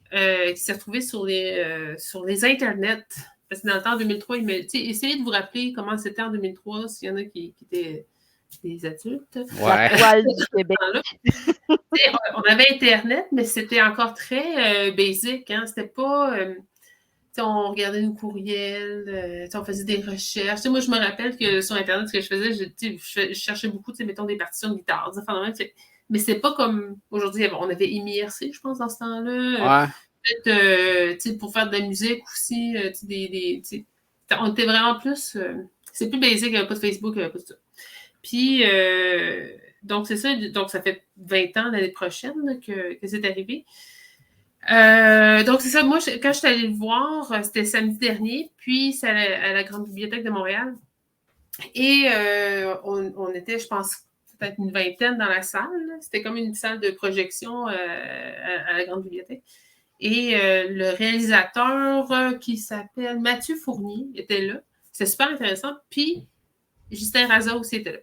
qui s'est retrouvée sur les internets. Parce que dans le temps, en 2003, essayez de vous rappeler comment c'était en 2003, s'il y en a qui étaient des adultes. Ouais. La toile du Québec. On avait Internet, mais c'était encore très basic. Hein? C'était pas... on regardait nos courriels, on faisait des recherches. Moi, je me rappelle que sur Internet, ce que je faisais, je cherchais beaucoup, mettons, des partitions de guitare. Mais c'est pas comme aujourd'hui. On avait IMIRC, je pense, dans ce temps-là. Ouais. Peut-être pour faire de la musique aussi. On était vraiment plus... c'est plus basic, il n'y avait pas de Facebook, il n'y avait pas de ça. Puis, donc, c'est ça. Donc, ça fait 20 ans l'année prochaine là, que c'est arrivé. Donc, c'est ça. Moi, quand je suis allée le voir, c'était samedi dernier, puis c'est à la Grande Bibliothèque de Montréal. Et on était, je pense, peut-être une vingtaine dans la salle. Là. C'était comme une salle de projection à la Grande Bibliothèque. Et le réalisateur qui s'appelle Mathieu Fournier était là. C'était super intéressant. Puis, Ghislain Raza aussi était là.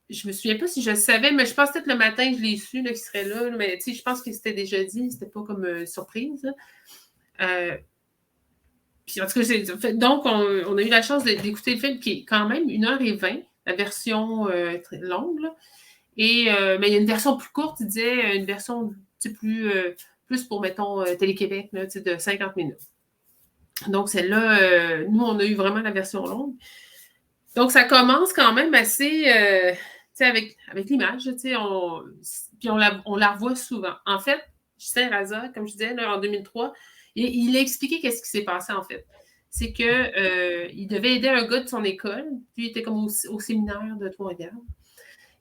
Je me souviens pas si je le savais, mais je pense peut-être le matin que je l'ai su qu'il serait là. Mais je pense que c'était déjà dit, c'était pas comme surprise. Puis en tout cas, donc on a eu la chance d'écouter le film qui est quand même 1h20, la version très longue. Là. Et mais il y a une version plus courte, il disait, une version plus pour, mettons, Télé-Québec, là, de 50 minutes. Donc celle-là, nous, on a eu vraiment la version longue. Donc, ça commence quand même assez, avec l'image, puis on la revoit souvent. En fait, Ghislain Raza, comme je disais, là, en 2003, il a expliqué qu'est-ce qui s'est passé, en fait. C'est qu'il devait aider un gars de son école, puis il était comme au séminaire de Trois-Rivières.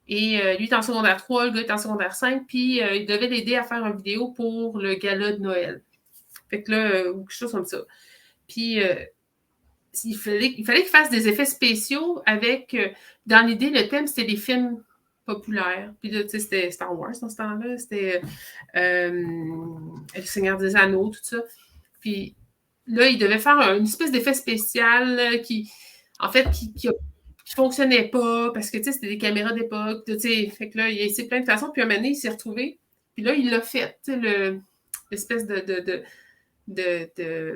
Et lui était en secondaire 3, le gars était en secondaire 5, puis il devait l'aider à faire une vidéo pour le gala de Noël. Fait que là, ou quelque chose comme ça. Puis... il fallait qu'il fasse des effets spéciaux avec, dans l'idée, le thème, c'était des films populaires. Puis là, c'était Star Wars dans ce temps-là, c'était Le Seigneur des Anneaux, tout ça. Puis là, il devait faire une espèce d'effet spécial qui qui ne fonctionnaient pas parce que, tu sais, c'était des caméras d'époque. Tu sais, fait que là, il a essayé plein de façons. Puis, un moment donné, il s'est retrouvé. Puis là, il l'a fait, tu sais, l'espèce de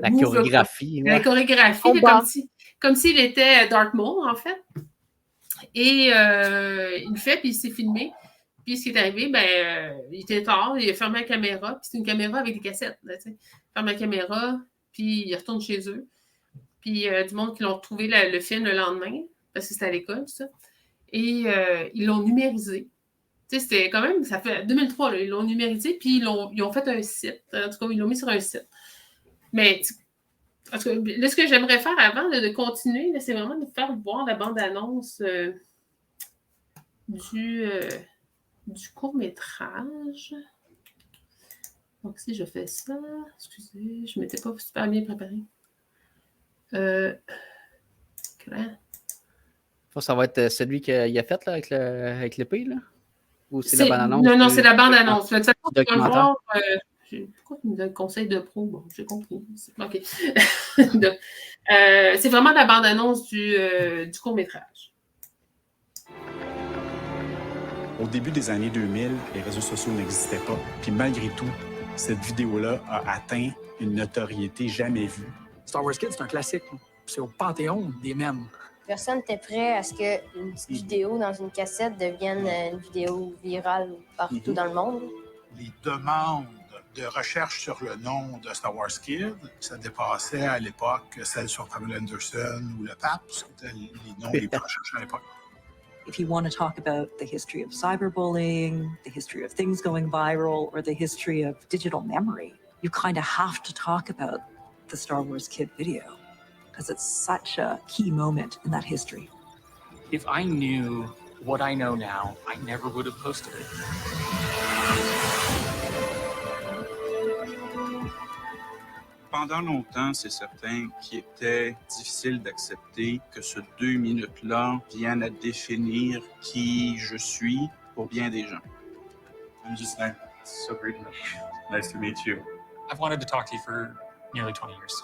la chorégraphie. La chorégraphie, comme s'il était Dark Maul, en fait. Et il le fait, puis il s'est filmé. Puis ce qui est arrivé, il était tard, il a fermé la caméra, puis c'est une caméra avec des cassettes. Là, il ferme la caméra, puis il retourne chez eux. Puis du monde qui l'ont retrouvé le film le lendemain, parce que c'était à l'école, ça. Et ils l'ont numérisé. Tu sais, c'était quand même, ça fait 2003, là, ils l'ont numérisé, puis ils ont fait un site. En tout cas, ils l'ont mis sur un site. Mais en tout cas, là, ce que j'aimerais faire avant de continuer, c'est vraiment de faire voir la bande-annonce du court-métrage. Donc, si je fais ça, excusez, je ne m'étais pas super bien préparée. Ça va être celui qu'il a fait là, avec l'épée, là? Ou c'est la bande-annonce? Non, c'est la bande-annonce. De toute façon, documentaire. Pourquoi tu me donnes conseil de pro? Bon, j'ai compris. OK. C'est vraiment la bande-annonce du court-métrage. Au début des années 2000, les réseaux sociaux n'existaient pas. Puis malgré tout, cette vidéo-là a atteint une notoriété jamais vue. Star Wars Kids, c'est un classique. C'est au panthéon des mèmes. Personne n'était prêt à ce qu'une petite vidéo dans une cassette devienne une vidéo virale partout dans le monde. Les demandes de recherche sur le nom de Star Wars Kid, ça dépassait à l'époque celle sur Pamela Anderson ou le Pape, c'était les noms les plus recherchés à l'époque. If you want to talk about the history of cyberbullying, the history of things going viral, or the history of digital memory, you kind of have to talk about the Star Wars Kid video because it's such a key moment in that history. If I knew what I know now, I never would have posted it. Pendant longtemps, c'est certain qu'il était difficile d'accepter que ce 2 minutes-là vienne à définir qui je suis pour bien des gens. I'm just so great to meet you. Nice to meet you. I've wanted to talk to you for nearly 20 years.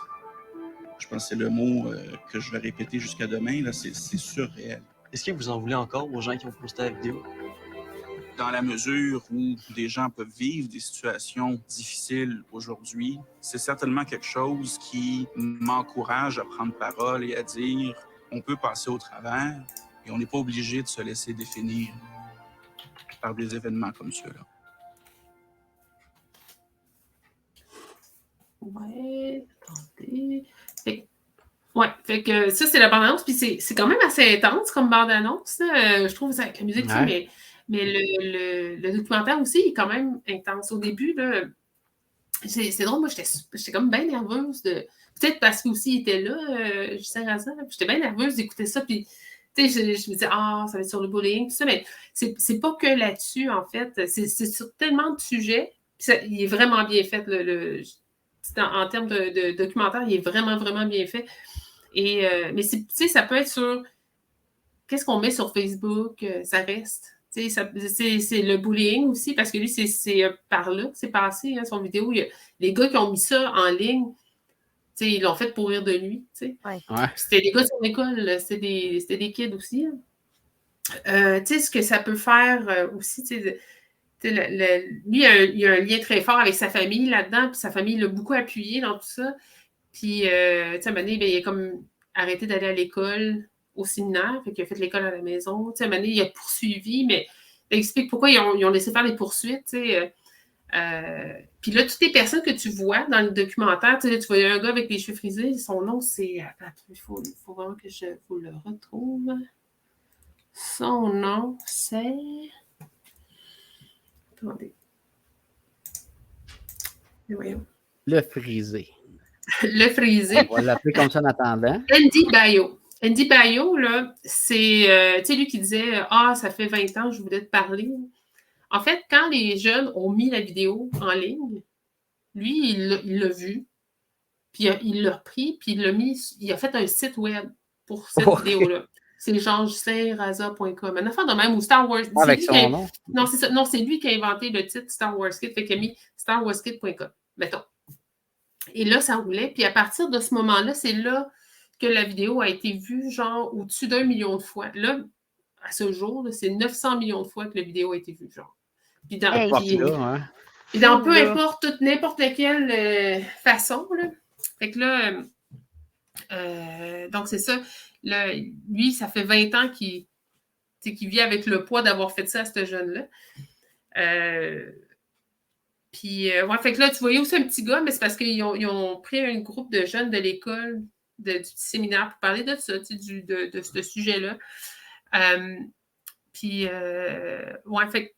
Je pense que c'est le mot que je vais répéter jusqu'à demain, là, c'est surréel. Est-ce que vous en voulez encore aux gens qui ont posté la vidéo? Dans la mesure où des gens peuvent vivre des situations difficiles aujourd'hui, c'est certainement quelque chose qui m'encourage à prendre parole et à dire on peut passer au travers et on n'est pas obligé de se laisser définir par des événements comme ceux-là. Ouais, attendez. Fait que ça, c'est la bande-annonce, puis c'est quand même assez intense comme bande-annonce. Je trouve avec la musique, mais le documentaire aussi est quand même intense. Au début, là, c'est drôle, moi, j'étais comme bien nerveuse de. Peut-être parce qu'il aussi était là, Justin Razan, j'étais bien nerveuse d'écouter ça, puis tu sais, je me disais, ça va être sur le bullying, tout ça, mais c'est pas que là-dessus, en fait. C'est sur tellement de sujets, puis il est vraiment bien fait, en termes de documentaire, il est vraiment, vraiment bien fait. Mais tu sais, ça peut être sur qu'est-ce qu'on met sur Facebook, ça reste. C'est le bullying aussi, parce que lui, c'est par là, c'est passé, hein, son vidéo. Les gars qui ont mis ça en ligne, ils l'ont fait pour rire de lui. Ouais. C'était des gars de son école, c'était des kids aussi. Ce que ça peut faire aussi, lui, il y a un lien très fort avec sa famille là-dedans, puis sa famille l'a beaucoup appuyé dans tout ça. Puis, à un moment donné, il a comme arrêté d'aller à l'école, au séminaire, fait qu'il a fait l'école à la maison. À un moment donné, il a poursuivi, mais il explique pourquoi ils ont laissé faire les poursuites. Puis là, toutes les personnes que tu vois dans le documentaire, tu vois un gars avec les cheveux frisés, son nom, c'est... Attends, il faut vraiment que je vous le retrouve. Son nom, c'est... Attendez. Voyons. Le frisé. Le frisé. On va l'appeler comme ça en attendant. Andy Bayo. Andy Bayo, là, c'est lui qui disait « ça fait 20 ans que je voulais te parler. » En fait, quand les jeunes ont mis la vidéo en ligne, lui, il l'a vu, puis il l'a repris, puis il a fait un site web pour cette vidéo-là. C'est JeanJustinRaza.com. Une affaire de même, ou Star Wars... Avec son nom. Non, c'est ça. Non, c'est lui qui a inventé le titre Star Wars Kid, fait qu'il a mis StarWarsKid.com, mettons. Et là, ça roulait. Puis à partir de ce moment-là, c'est là que la vidéo a été vue, genre, au-dessus d'1 million de fois. Là, à ce jour, là, c'est 900 millions de fois que la vidéo a été vue, genre. Puis dans, dans peu importe, n'importe laquelle façon, là. Fait que là, donc c'est ça. Là, lui, ça fait 20 ans qu'il vit avec le poids d'avoir fait ça à ce jeune-là. Puis, ouais, fait que là, tu voyais aussi un petit gars, mais c'est parce qu'ils ont pris un groupe de jeunes de l'école, du séminaire, pour parler de ça, de ce sujet-là. Puis, ouais, fait que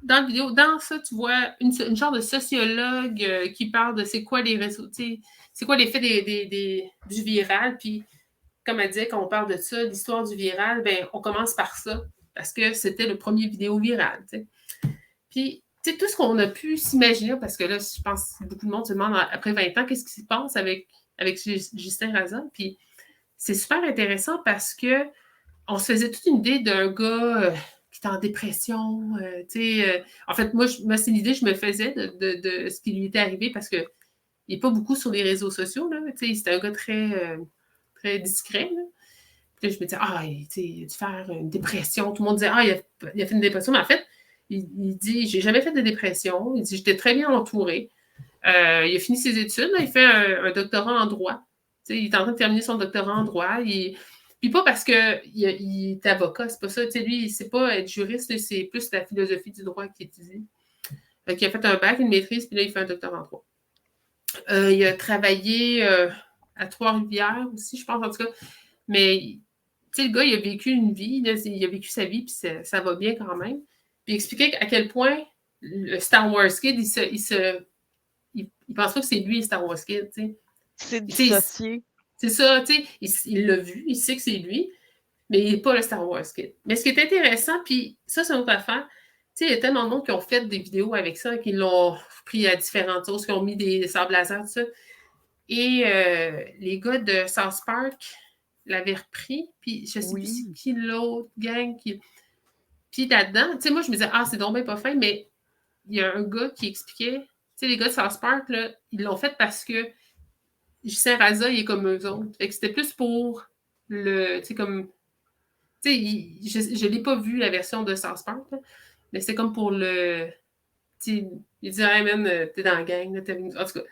dans la vidéo, dans ça, tu vois une genre de sociologue qui parle de c'est quoi les réseaux, c'est quoi l'effet du viral. Puis, comme elle disait, quand on parle de ça, l'histoire du viral, ben on commence par ça, parce que c'était le premier vidéo viral, tu sais. Puis, tu sais, tout ce qu'on a pu s'imaginer, parce que là, je pense que beaucoup de monde se demande, après 20 ans, qu'est-ce qui se passe avec Justin Razan? Puis, c'est super intéressant parce que on se faisait toute une idée d'un gars qui était en dépression, tu sais. En fait, moi, c'est l'idée que je me faisais de ce qui lui était arrivé parce qu'il n'est pas beaucoup sur les réseaux sociaux, là. Tu sais, c'était un gars très, très discret, là. Puis là, je me disais, il a dû faire une dépression. Tout le monde disait, il a fait une dépression. Mais en fait, il dit, j'ai jamais fait de dépression. Il dit, j'étais très bien entouré. Il a fini ses études. Là, il fait un doctorat en droit. Tu sais, il est en train de terminer son doctorat en droit. Puis pas parce qu'il est avocat, c'est pas ça. Tu sais, lui, c'est pas être juriste, c'est plus la philosophie du droit qu'il étudie. Donc, il a fait un bac, une maîtrise, puis là, il fait un doctorat en droit. Il a travaillé à Trois-Rivières aussi, je pense, en tout cas. Mais, tu sais, le gars, il a vécu une vie, là, il a vécu sa vie, puis ça va bien quand même. Puis il expliquait à quel point le Star Wars Kid, il pense pas que c'est lui, le Star Wars Kid, tu sais. C'est dissocié. C'est ça, tu sais, il l'a vu, il sait que c'est lui, mais il n'est pas le Star Wars Kid. Mais ce qui est intéressant, puis ça, c'est une autre affaire, tu sais, il y a tellement de monde qui ont fait des vidéos avec ça, qui l'ont pris à différentes choses, qui ont mis des sables laser, tout ça. Et les gars de South Park l'avaient repris, puis je sais plus c'est qui l'autre gang qui... Puis là-dedans, tu sais, moi, je me disais, c'est donc bien pas fin, mais il y a un gars qui expliquait, tu sais, les gars de South Park, là, ils l'ont fait parce que Justin Razan, il est comme eux autres. Fait que c'était plus pour le, tu sais, comme, tu sais, je l'ai pas vu, la version de South Park, là, mais c'est comme pour le, tu sais, il dit, hey man, t'es dans la gang, là, t'es avec nous. En tout cas.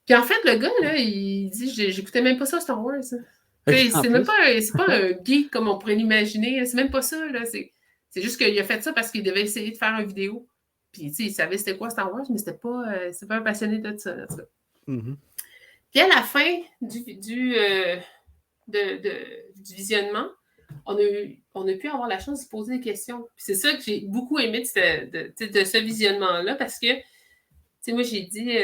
Puis en fait, le gars, là, il dit, j'écoutais même pas ça, Star Wars. C'est même pas, c'est pas un geek comme on pourrait l'imaginer. C'est même pas ça, là. C'est juste qu'il a fait ça parce qu'il devait essayer de faire une vidéo. Puis, tu sais, il savait c'était quoi Star Wars, mais c'était pas un passionné de ça, en tout cas. Mm-hmm. Puis à la fin du visionnement, on a pu avoir la chance de se poser des questions. Puis c'est ça que j'ai beaucoup aimé de ce visionnement-là, parce que, tu sais, moi, j'ai dit,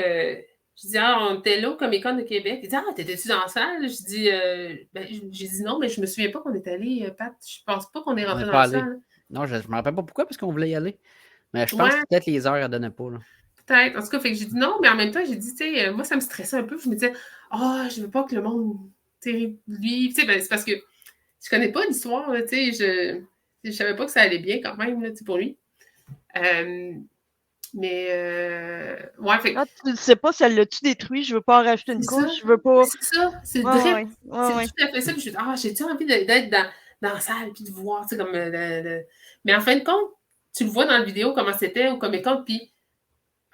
on était là au Comic-Con de Québec. Il dit, t'étais-tu dans la salle? J'ai dit non, mais je me souviens pas qu'on est allé, Pat. Je pense pas qu'on est rentré dans la salle. Non, je me rappelle pas pourquoi, parce qu'on voulait y aller. Mais je pense que peut-être les heures, elles donnaient pas, là. Peut-être. En tout cas, fait que j'ai dit non, mais en même temps, j'ai dit, tu sais, moi, ça me stressait un peu. Je me disais, je veux pas que le monde, tu sais, c'est parce que je connais pas l'histoire, tu sais, je savais pas que ça allait bien quand même, là, pour lui. Mais, ouais, fait tu ne sais pas si elle l'a-tu détruit, je veux pas en rajouter une couche, je veux pas... C'est ça, c'est direct. C'est tout à fait ça. Puis je me dis, j'ai-tu envie d'être dans la salle, puis de voir, tu sais, comme... Mais en fin de compte, tu le vois dans la vidéo, comment c'était au Comic-Con, puis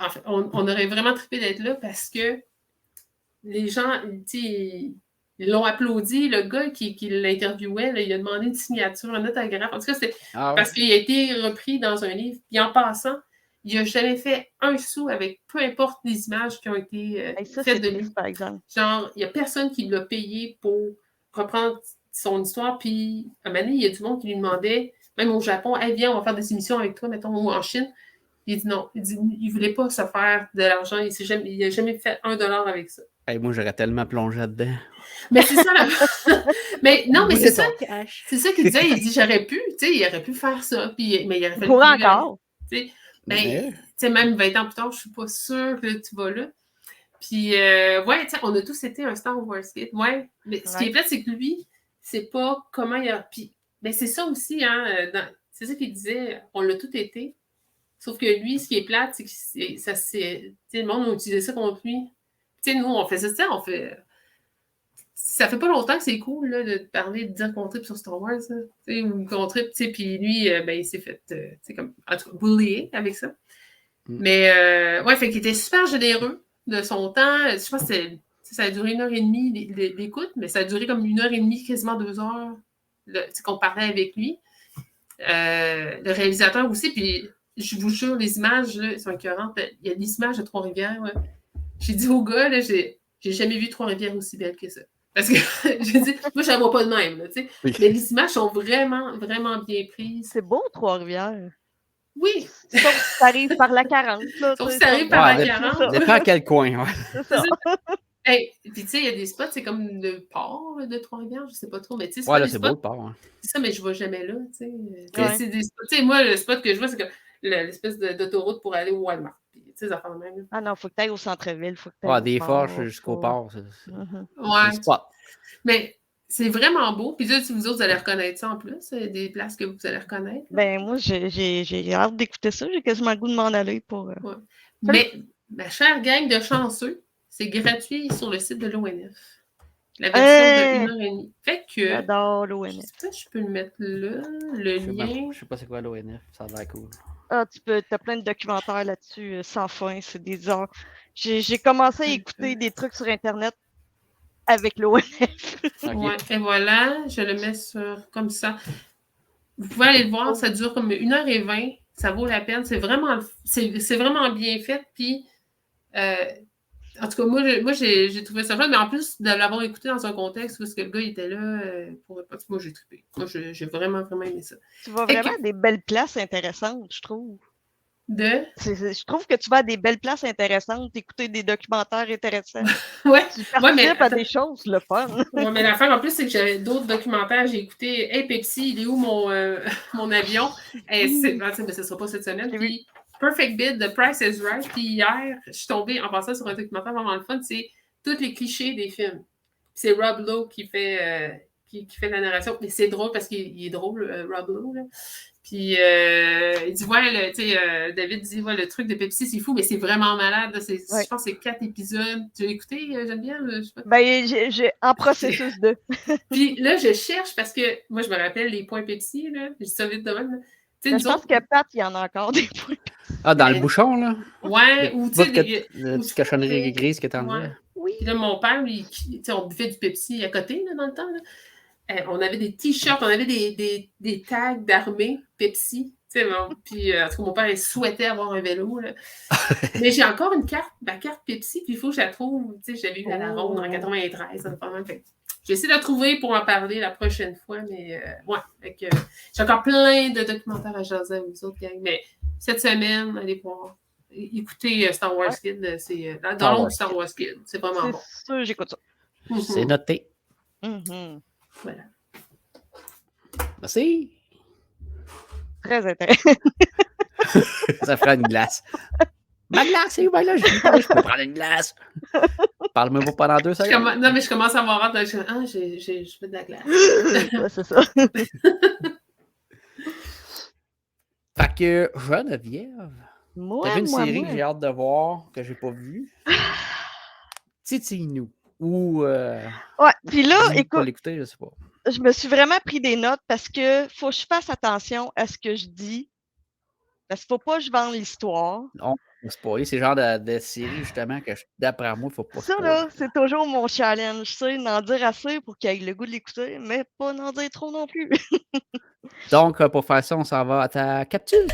en fait, on aurait vraiment trippé d'être là parce que les gens, ils l'ont applaudi. Le gars qui l'interviewait, il a demandé une signature, un autographe. En tout cas, c'était parce qu'il a été repris dans un livre. Puis en passant, il n'a jamais fait un sou avec peu importe les images qui ont été faites de lui. Par exemple. Genre, il n'y a personne qui l'a payé pour reprendre son histoire. Puis à un moment donné, il y a du monde qui lui demandait, même au Japon, hey, viens, on va faire des émissions avec toi, mettons, ou en Chine. Il dit non. Il dit il voulait pas se faire de l'argent. Il n'a jamais fait $1 avec ça. Hey, moi, j'aurais tellement plongé là-dedans. Mais c'est ça. Mais non, mais c'est ça. C'est ça qu'il disait. Il dit j'aurais pu. Tu sais, il aurait pu faire ça. Puis, mais il aurait fallu. Pour encore. Tu sais, même 20 ans plus tard, je suis pas sûre que tu vas là. Puis, ouais, tu sais, on a tous été un Star Wars Kid. Ouais. Mais ce qui est plate, c'est que lui, c'est pas comment il a. Puis, mais c'est ça aussi, hein. C'est ça qu'il disait. On l'a tout été. Sauf que lui, ce qui est plate, c'est que le monde a utilisé ça contre lui. Tu sais, nous, on fait ça, on fait... ça fait pas longtemps que c'est cool là, de parler, de dire qu'on tripe sur Star Wars, ou qu'on tripe, puis lui, il s'est fait, comme, en tout cas, bullier avec ça. Mais, ouais, fait qu'il était super généreux de son temps. Je pense que ça a duré 1h30 l'écoute, mais ça a duré comme 1h30, quasiment 2 heures, qu'on parlait avec lui. Le réalisateur aussi, puis je vous jure, les images, là, sont écœurantes. Il y a des images de Trois-Rivières. Ouais. J'ai dit au gars, là, j'ai jamais vu Trois-Rivières aussi belles que ça. Parce que, j'ai dit, moi, je ne la vois pas de même. Là, oui. Mais les images sont vraiment, vraiment bien prises. C'est beau, Trois-Rivières. Oui. Sauf que ça arrive par la 40. Sauf que ça arrive par la 40. Dépend à quel coin. Ouais. C'est ça. Hey, puis tu sais, il y a des spots, c'est comme le port de Trois-Rivières, je sais pas trop, mais tu sais, c'est ouais, pas là, des c'est spots. beau le port. Hein. C'est ça, mais je ne vais jamais là, tu sais. Ouais. C'est des spots. Tu sais, moi, le spot que je vois, c'est comme l'espèce d'autoroute pour aller au Walmart. Puis, tu sais, ça fait le même. Ah non, il faut que tu ailles au centre-ville. Des fourches jusqu'au port. Ouais. Mais c'est vraiment beau. Puis là, si vous autres, vous allez reconnaître ça en plus, des places que vous allez reconnaître. Ben, moi, j'ai hâte d'écouter ça. J'ai quasiment le goût de m'en aller pour. Ouais. Mais, ma chère gang de chanceux, c'est gratuit sur le site de l'ONF. La version de 1h30. Fait que. J'adore l'ONF. Je sais pas si je peux le mettre là, le lien. Je sais pas c'est quoi l'ONF, ça a l'air cool. Ah, t'as plein de documentaires là-dessus, sans fin, c'est des heures. J'ai commencé à écouter des trucs sur Internet avec l'ONF. Okay. Ouais, et voilà, je le mets sur comme ça. Vous pouvez aller le voir, ça dure comme 1h20, ça vaut la peine, c'est vraiment bien fait, puis en tout cas, moi j'ai trouvé ça fun, mais en plus de l'avoir écouté dans un contexte où que le gars il était là, moi j'ai trippé. Moi j'ai vraiment, vraiment aimé ça. Tu vas vraiment à des belles places intéressantes, je trouve. Je trouve que tu vas à des belles places intéressantes, écouter des documentaires intéressants. Ouais. Tu participes à des choses, le fun. Ouais, mais l'affaire en plus, c'est que j'avais d'autres documentaires. J'ai écouté Hey Pepsi, il est où mon avion? Mais ce ne sera pas cette semaine. Puis Perfect Bid, The Price is Right. Puis hier, je suis tombée en passant sur un documentaire vraiment le fun. C'est tous les clichés des films. C'est Rob Lowe qui fait la narration. Mais c'est drôle parce qu'il est drôle, Rob Lowe. Là. Puis il dit, ouais, David dit, ouais, le truc de Pepsi, c'est fou, mais c'est vraiment malade. Je pense que c'est 4 épisodes. Tu as écouté, Geneviève? Ben, j'ai en processus de. Puis là, je cherche parce que moi, je me rappelle les points Pepsi, là. Je dis ça vite de même. Je pense que Pat, il y en a encore des points Pepsi. Ah, dans le bouchon, là? Ouais, ou tu sais. La petite cochonnerie grise que t'en disais. Oui. Puis là, mon père, lui, on buvait du Pepsi à côté, là, dans le temps, là. On avait des t-shirts, on avait des tags d'armée Pepsi. Puis, en tout cas, mon père, il souhaitait avoir un vélo. Là. Mais j'ai encore ma carte Pepsi, puis il faut que je la trouve. J'avais eu à la ronde en 93. J'essaie de la trouver pour en parler la prochaine fois. Mais, ouais. J'ai encore plein de documentaires à jaser avec vous autres, gang. Mais cette semaine, allez voir. Écoutez Star Wars Kid. C'est dans l'ombre du Star Wars Kid. C'est vraiment bon. C'est sûr, j'écoute ça. C'est noté. Voilà. Merci. Très intéressant. Ça fera une glace. Ma glace, c'est où? Ben là, je peux prendre une glace. Parle-moi pas pendant 2 secondes. Non, mais je commence à avoir hâte. Je veux de la glace. Ouais, c'est ça. Fait que, Geneviève, t'as vu une série que j'ai hâte de voir, que j'ai pas vue? Titi-nous. Ou. Ouais, puis là, écoute. L'écouter, je sais pas. Je me suis vraiment pris des notes parce que faut que je fasse attention à ce que je dis. Parce qu'il ne faut pas que je vende l'histoire. Non, spoiler, c'est le genre de série, justement, que d'après moi, il ne faut pas spoiler. Ça, là, c'est toujours mon challenge. C'est d'en dire assez pour qu'il ait le goût de l'écouter, mais pas d'en dire trop non plus. Donc, pour faire ça, on s'en va à ta capsule.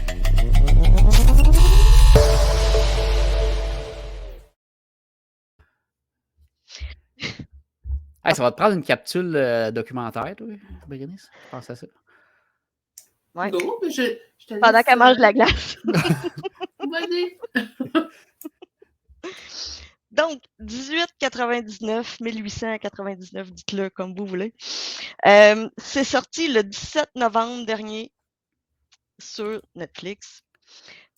Hey, ça va te prendre une capsule documentaire, toi, Bérénice? Je pense à ça. Ouais. Non, mais je pendant qu'elle mange de la glace. Donc, 1899, 1899, dites-le comme vous voulez. C'est sorti le 17 novembre dernier sur Netflix.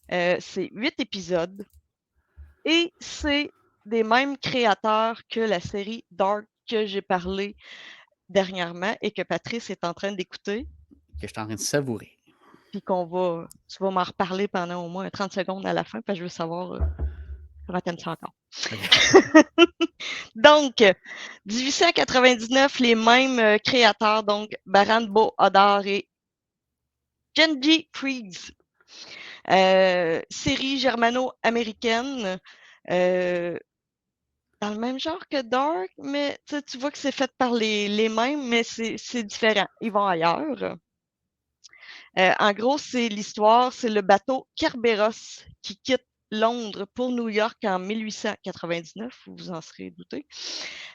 C'est 8 épisodes. Et c'est des mêmes créateurs que la série Dark que j'ai parlé dernièrement et que Patrice est en train d'écouter. Que je suis en train de savourer. Puis tu vas m'en reparler pendant au moins 30 secondes à la fin, parce que je veux savoir comment t'aimes ça encore. Donc, 1899, les mêmes créateurs, donc Baran Bo Odar et Genji Freeze. Série germano-américaine. Dans le même genre que Dark, mais tu vois que c'est fait par les mêmes, mais c'est différent. Ils vont ailleurs. En gros, c'est l'histoire, c'est le bateau Kerberos qui quitte Londres pour New York en 1899, vous vous en serez douté.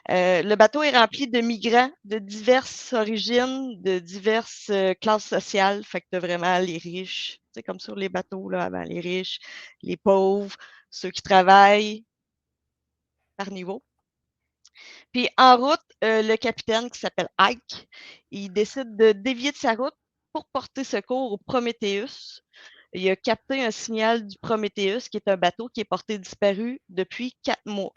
Le bateau est rempli de migrants de diverses origines, de diverses classes sociales. Fait que t'as vraiment les riches, c'est comme sur les bateaux là, avant les riches, les pauvres, ceux qui travaillent par niveau. Puis en route, le capitaine qui s'appelle Ike, il décide de dévier de sa route pour porter secours au Prometheus. Il a capté un signal du Prometheus, qui est un bateau qui est porté disparu depuis 4 mois.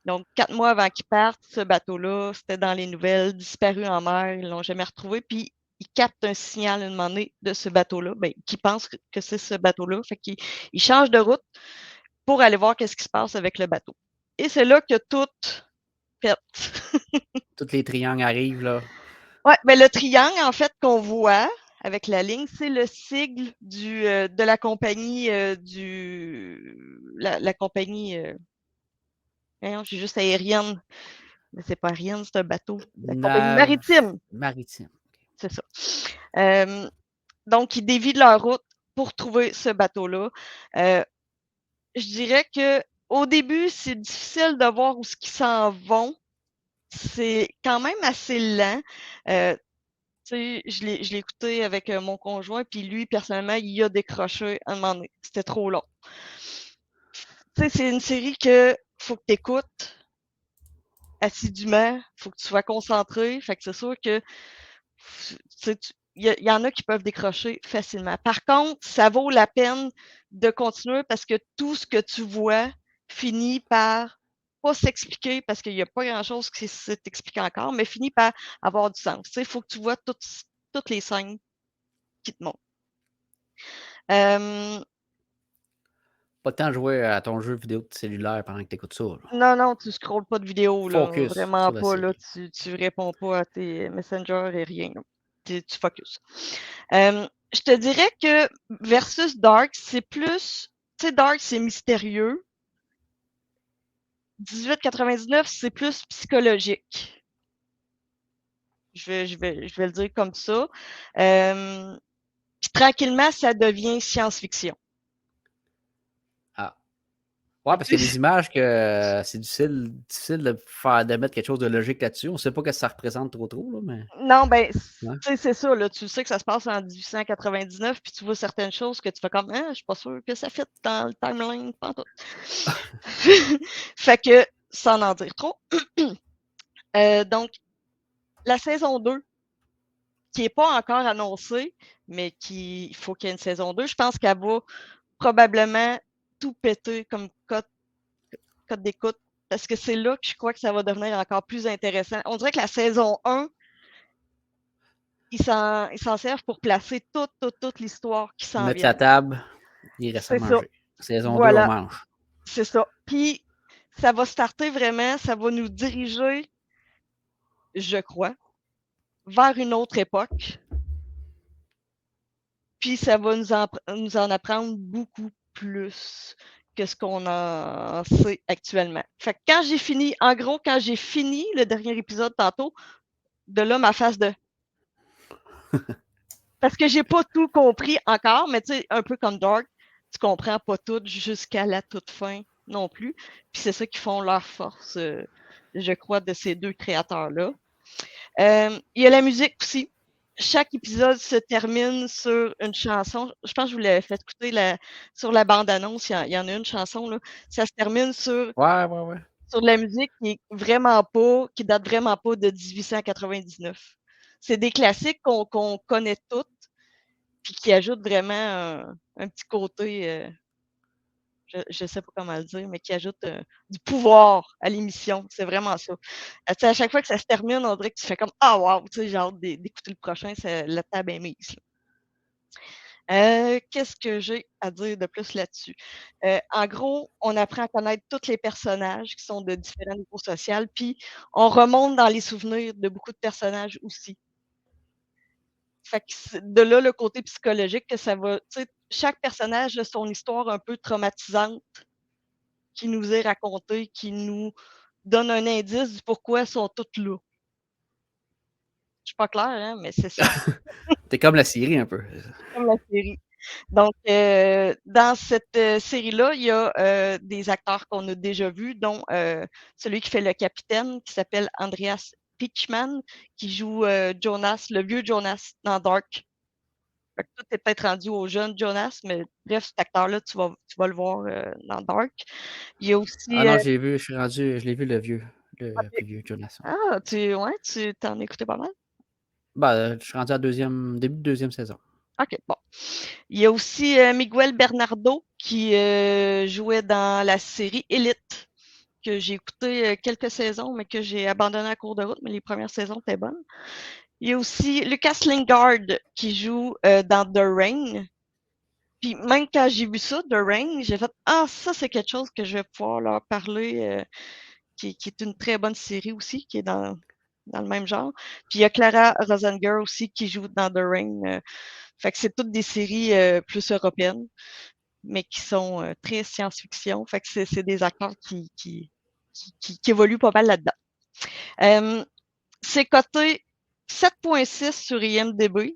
Donc, 4 mois avant qu'il parte, ce bateau-là, c'était dans les nouvelles, disparu en mer, ils ne l'ont jamais retrouvé. Puis, il capte un signal à un moment donné de ce bateau-là, qui pense que c'est ce bateau-là. Fait qu'il change de route pour aller voir qu'est-ce qui se passe avec le bateau. Et c'est là que tout pète. Tous les triangles arrivent, là. Oui, mais le triangle, en fait, qu'on voit avec la ligne, c'est le sigle de la compagnie la compagnie j'ai juste aérienne, mais c'est pas aérienne, c'est un bateau. La compagnie maritime. Maritime. C'est ça. Donc, ils dévient de leur route pour trouver ce bateau-là. Je dirais que au début, c'est difficile de voir où ils s'en vont. C'est quand même assez lent. Je l'ai écouté avec mon conjoint, puis lui, personnellement, il a décroché à un moment donné. C'était trop long. C'est une série que faut que tu écoutes assidûment, faut que tu sois concentré. Fait que c'est sûr que il y en a qui peuvent décrocher facilement. Par contre, ça vaut la peine de continuer parce que tout ce que tu vois finit par pas s'expliquer parce qu'il n'y a pas grand-chose qui s'explique encore, mais finit par avoir du sens. Il faut que tu vois toutes les scènes qui te montrent. Pas le temps de jouer à ton jeu vidéo de cellulaire pendant que tu écoutes ça. Là. Non, tu scrolles pas de vidéo. Là, focus vraiment pas. Là, tu réponds pas à tes messengers et rien. Tu focus. Je te dirais que versus Dark, c'est plus. Tu sais, Dark, c'est mystérieux. 1899, c'est plus psychologique. Je vais le dire comme ça. Puis tranquillement, ça devient science-fiction. Ah. Ouais, parce qu'il y a des images que c'est difficile de mettre quelque chose de logique là-dessus. On ne sait pas ce que ça représente trop, là, mais. Non, ben, c'est ça, là. Tu sais que ça se passe en 1899, puis tu vois certaines choses que tu fais comme, je suis pas sûr que ça fit dans le timeline, pas tout. Fait que, sans en dire trop. Donc, la saison 2, qui n'est pas encore annoncée, mais il faut qu'il y ait une saison 2, je pense qu'elle va probablement tout péter comme code d'écoute, parce que c'est là que je crois que ça va devenir encore plus intéressant. On dirait que la saison 1, ils s'en servent pour placer toute l'histoire qui s'en vient. Mettre la table, il reste à manger. Saison 2, on mange. C'est ça. Puis, ça va starter vraiment, ça va nous diriger, je crois, vers une autre époque. Puis, ça va nous en apprendre beaucoup plus que ce qu'on en sait actuellement. Fait que quand j'ai fini le dernier épisode tantôt, de là, ma face de... Parce que j'ai pas tout compris encore, mais tu sais, un peu comme Dark, tu comprends pas tout jusqu'à la toute fin non plus. Puis c'est ça qui font leur force, je crois, de ces deux créateurs-là. Il y a la musique aussi. Chaque épisode se termine sur une chanson. Je pense que je vous l'avais fait écouter sur la bande-annonce. Il y en a une chanson, là. Ça se termine sur de la musique qui date vraiment pas de 1899. C'est des classiques qu'on connaît toutes, puis qui ajoutent vraiment un petit côté, je ne sais pas comment le dire, mais qui ajoute du pouvoir à l'émission. C'est vraiment ça. À chaque fois que ça se termine, on dirait que tu fais comme « Ah, wow! » J'ai hâte d'écouter le prochain, la table est mise. Qu'est-ce que j'ai à dire de plus là-dessus? En gros, on apprend à connaître tous les personnages qui sont de différents niveaux sociaux, puis on remonte dans les souvenirs de beaucoup de personnages aussi. Fait que de là, le côté psychologique que ça va, tu sais, chaque personnage a son histoire un peu traumatisante qui nous est racontée, qui nous donne un indice du pourquoi elles sont toutes là. Je suis pas claire, hein, mais c'est ça. T'es comme la série un peu. Comme la série. Donc, dans cette série-là, il y a des acteurs qu'on a déjà vus, dont celui qui fait le capitaine, qui s'appelle Andreas Pichman, qui joue Jonas, le vieux Jonas dans Dark. Fait que toi, t'es peut-être rendu au jeune Jonas, mais bref, cet acteur-là, tu vas le voir dans Dark. Il y a aussi. Ah non, j'ai vu, je l'ai vu le vieux Jonas. Ah, tu t'en as écouté pas mal? Je suis rendu à début de deuxième saison. OK, bon. Il y a aussi Miguel Bernardo qui jouait dans la série Elite, que j'ai écouté quelques saisons, mais que j'ai abandonné à cours de route, mais les premières saisons étaient bonnes. Il y a aussi Lucas Lingard qui joue dans The Rain. Puis même quand j'ai vu ça, The Rain, j'ai fait « Ah, ça, c'est quelque chose que je vais pouvoir leur parler, qui est une très bonne série aussi, qui est dans le même genre. » Puis il y a Clara Rosinger aussi qui joue dans The Rain. Fait que c'est toutes des séries plus européennes, mais qui sont très science-fiction. Fait que c'est des acteurs qui évoluent pas mal là-dedans. C'est coté 7.6 sur IMDb.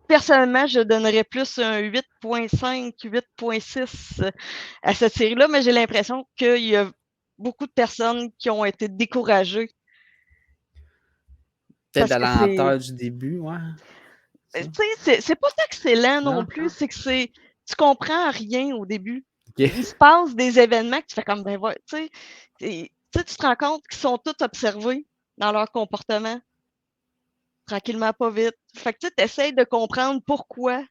Personnellement, je donnerais plus un 8.5, 8.6 à cette série-là, mais j'ai l'impression qu'il y a beaucoup de personnes qui ont été découragées. Peut-être à la lenteur du début, ouais. Tu sais, c'est pas excellent non plus, c'est que tu comprends rien au début. Okay. Il se passe des événements que tu fais comme, ben voilà, tu te rends compte qu'ils sont tous observés dans leur comportement. Tranquillement, pas vite. Fait que tu essaies de comprendre pourquoi.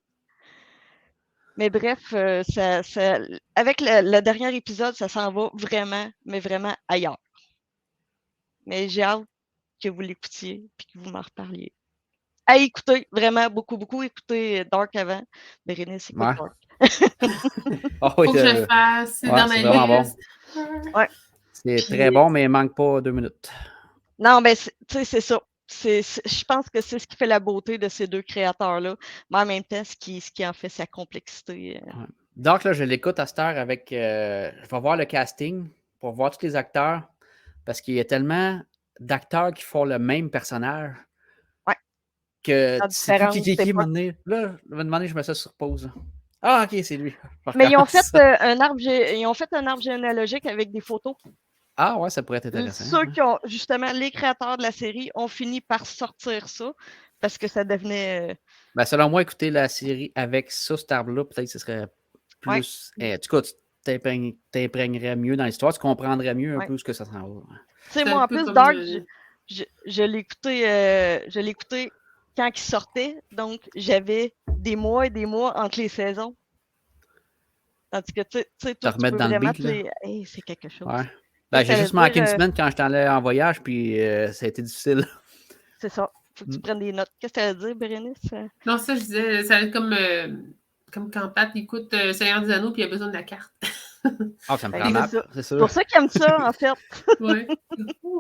Mais bref, avec le dernier épisode, ça s'en va vraiment, mais vraiment ailleurs. Mais j'ai hâte que vous l'écoutiez et que vous m'en reparliez. À écouter, vraiment, beaucoup écouter Dark avant. Bérénice, écoute Dark. Faut que je le fasse, c'est dans ma liste. Bon. Ouais. C'est très bon, mais il manque pas 2 minutes. Non, mais tu sais, c'est ça. Je pense que c'est ce qui fait la beauté de ces deux créateurs-là, mais en même temps, ce qui en fait sa complexité. Ouais. Donc là, je l'écoute à cette heure avec... je vais voir le casting pour voir tous les acteurs, parce qu'il y a tellement d'acteurs qui font le même personnage. Ouais. Que qui m'a donné. Là, je vais demander, je mets ça sur pause. Ah, ok, c'est lui. Mais ils ont fait un arbre généalogique avec des photos. Ah ouais, ça pourrait être intéressant. Ceux qui ont, justement, les créateurs de la série ont fini par sortir ça parce que ça devenait. Ben, selon moi, écouter la série avec ça, cet arbre-là, peut-être que ce serait plus. Ouais. En tout cas, tu t'imprégnerais mieux dans l'histoire, tu comprendrais mieux un peu ce que ça s'en va. Tu sais, moi, en plus, Dark, je l'ai écouté quand il sortait, donc j'avais des mois et des mois entre les saisons. Tandis que, tu sais, tu peux vraiment c'est quelque chose. Ouais. Ben, j'ai juste manqué une semaine quand j'étais allé en voyage, puis ça a été difficile. C'est ça. Faut que tu prennes des notes. Qu'est-ce que tu allais dire, Bérénice? Non, ça, je disais, ça va être comme quand Pat écoute Seigneur des Anneaux, puis il a besoin de la carte. Ah, ça me prend map, c'est sûr. C'est pour ça qu'il aime ça, en fait. Ouais.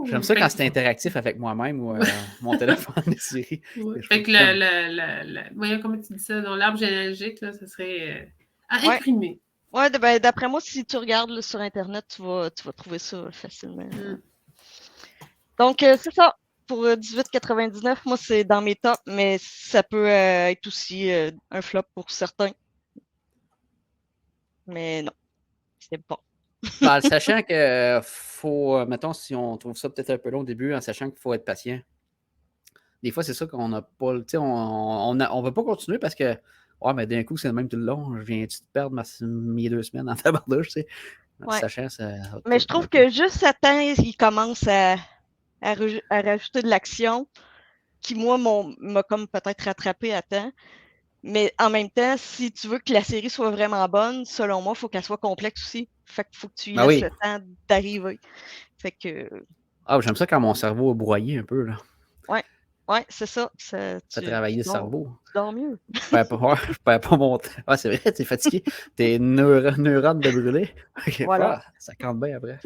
J'aime ça quand c'est interactif avec moi-même ou mon téléphone des séries. Ouais. Fait que voyons comment tu dis ça, dans l'arbre généalogique, là, ça serait à imprimer. Ouais, ben, d'après moi, si tu regardes là, sur Internet, tu vas trouver ça facilement. Donc, c'est ça. Pour 18,99, moi, c'est dans mes tops, mais ça peut être aussi un flop pour certains. Mais non, c'est bon. En sachant que faut, mettons, si on trouve ça peut-être un peu long au début, en sachant qu'il faut être patient. Des fois, c'est ça qu'on n'a pas, tu sais, on ne veut pas continuer parce que ouais, mais d'un coup, c'est le même tout le long. Je viens-tu de perdre mes 2 semaines en tabardouche, tu sais. Ouais. Sachant, ça... Mais je trouve que juste à temps, il commence à rajouter de l'action qui, moi, m'a comme peut-être rattrapé à temps. Mais en même temps, si tu veux que la série soit vraiment bonne, selon moi, il faut qu'elle soit complexe aussi. Fait qu'il faut que tu y laisses le temps d'arriver. Fait que... Ah, j'aime ça quand mon cerveau est broyé un peu, là. Ouais. Ouais, c'est ça. Ça travailler le cerveau. Tu dors mieux. Je perds pas mon temps. Ah, c'est vrai, t'es fatigué. Tes neurones de brûler. Okay, Voilà. Ça compte bien après.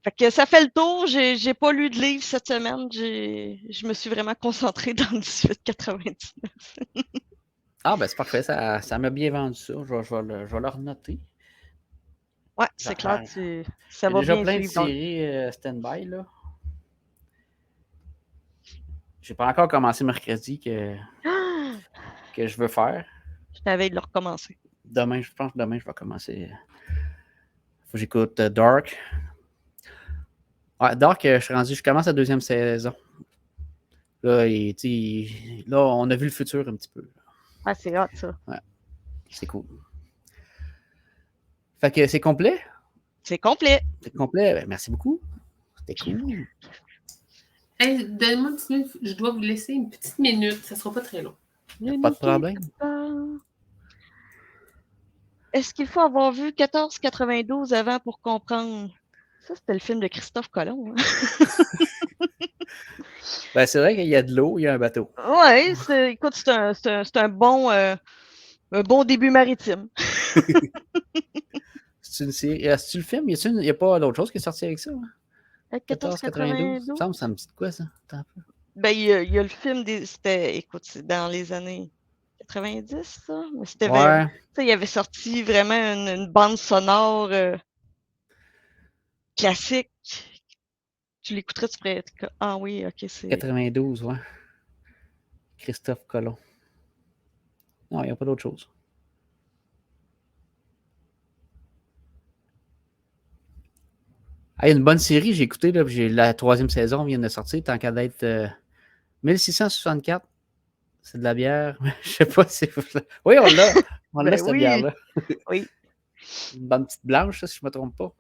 Fait que ça fait le tour. J'ai pas lu de livre cette semaine. Je me suis vraiment concentrée dans le 1899. Ah, ben c'est parfait. Ça m'a bien vendu ça. Je vais le renoter. Ouais, c'est clair. Ça va déjà bien plein de suivre. séries stand-by, là. J'ai pas encore commencé mercredi que je veux faire. Je t'avais de le recommencer. Demain, je pense que demain, je vais commencer. Faut que j'écoute Dark. Ouais, Dark, je commence la 2e saison. Là, là, on a vu le futur un petit peu. Ah, c'est hot, ça. Ouais. C'est cool. Fait que c'est complet? C'est complet. C'est complet. Ben, merci beaucoup. C'était cool. Hey, donne-moi une petite minute. Je dois vous laisser une petite minute. Ça ne sera pas très long. Pas de problème. Est-ce qu'il faut avoir vu 1492 avant pour comprendre? Ça, c'était le film de Christophe Colomb. Hein? Ben, c'est vrai qu'il y a de l'eau, il y a un bateau. Oui, écoute, c'est un bon début maritime. C'est une série. Est-ce le film? Il n'y a pas d'autre chose qui est sorti avec ça? Hein? 1492. Ça me dit de quoi, ça? Ben, il y a le film écoute, c'est dans les années 90, ça. Mais c'était vraiment. Il avait sorti vraiment une bande sonore classique. Tu l'écouterais, tu ferais. Ah oui, ok, c'est. 92, ouais. Christophe Colomb. Non, il n'y a pas d'autre chose. Ah, il y a une bonne série, j'ai écouté, là, la 3e saison vient de sortir, tant qu'à d'être 1664. C'est de la bière. Je sais pas si. Oui, on l'a. On l'a, cette bière-là. Oui. Une bonne petite blanche, si je ne me trompe pas.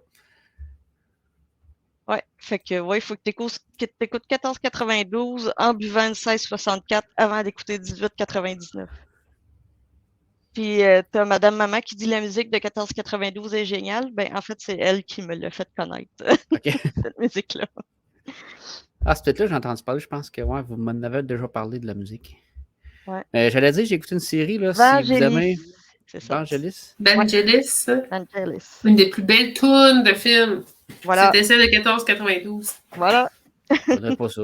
Ouais, fait que, il faut que tu écoutes 1492 en buvant une 1664 avant d'écouter 1899. Puis, t'as Madame Maman qui dit la musique de 1492 est géniale. Ben, en fait, c'est elle qui me l'a fait connaître, cette musique-là. Ah, c'est peut-être là que j'ai entendu parler. Je pense que vous m'en avez déjà parlé de la musique. Ouais. J'allais dire, j'ai écouté une série, là, Vangelis. si vous aimez. C'est ça. Vangelis. Vangelis. Vangelis. Une des plus belles tunes de film. Voilà. C'était celle de 1492. Voilà. Faudrait pas ça.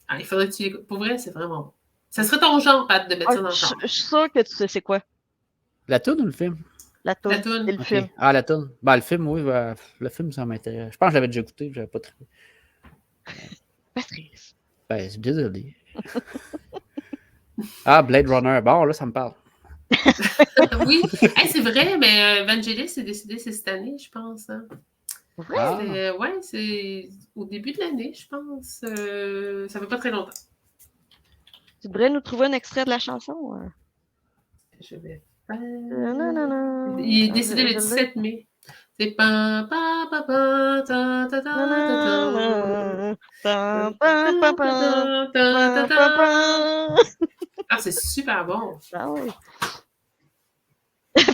Ah, il faudrait que tu l'écoutes. Pour vrai, c'est vraiment bon. Ça serait ton genre, Pat, de mettre ça dans le genre. Je suis sûre que tu sais c'est quoi. La toune ou le film? La toune. Et le film. Ah, la toune. Ben, le film, oui. Le film, ça m'intéresse. Je pense que je l'avais déjà écouté, j'avais pas trouvé. Patrice. Ben, c'est désolé. Ah, Blade Runner. Bon, là, ça me parle. Oui, hey, c'est vrai, mais Vangelis est décédé cette année, je pense. Hein. Ouais, c'est au début de l'année, je pense. Ça fait pas très longtemps. Tu devrais nous trouver un extrait de la chanson. Je vais faire... Il est décédé le 17 mai. C'est pa pa pa pa ta ta ta ta ta. Ah, c'est super bon. Ah oui.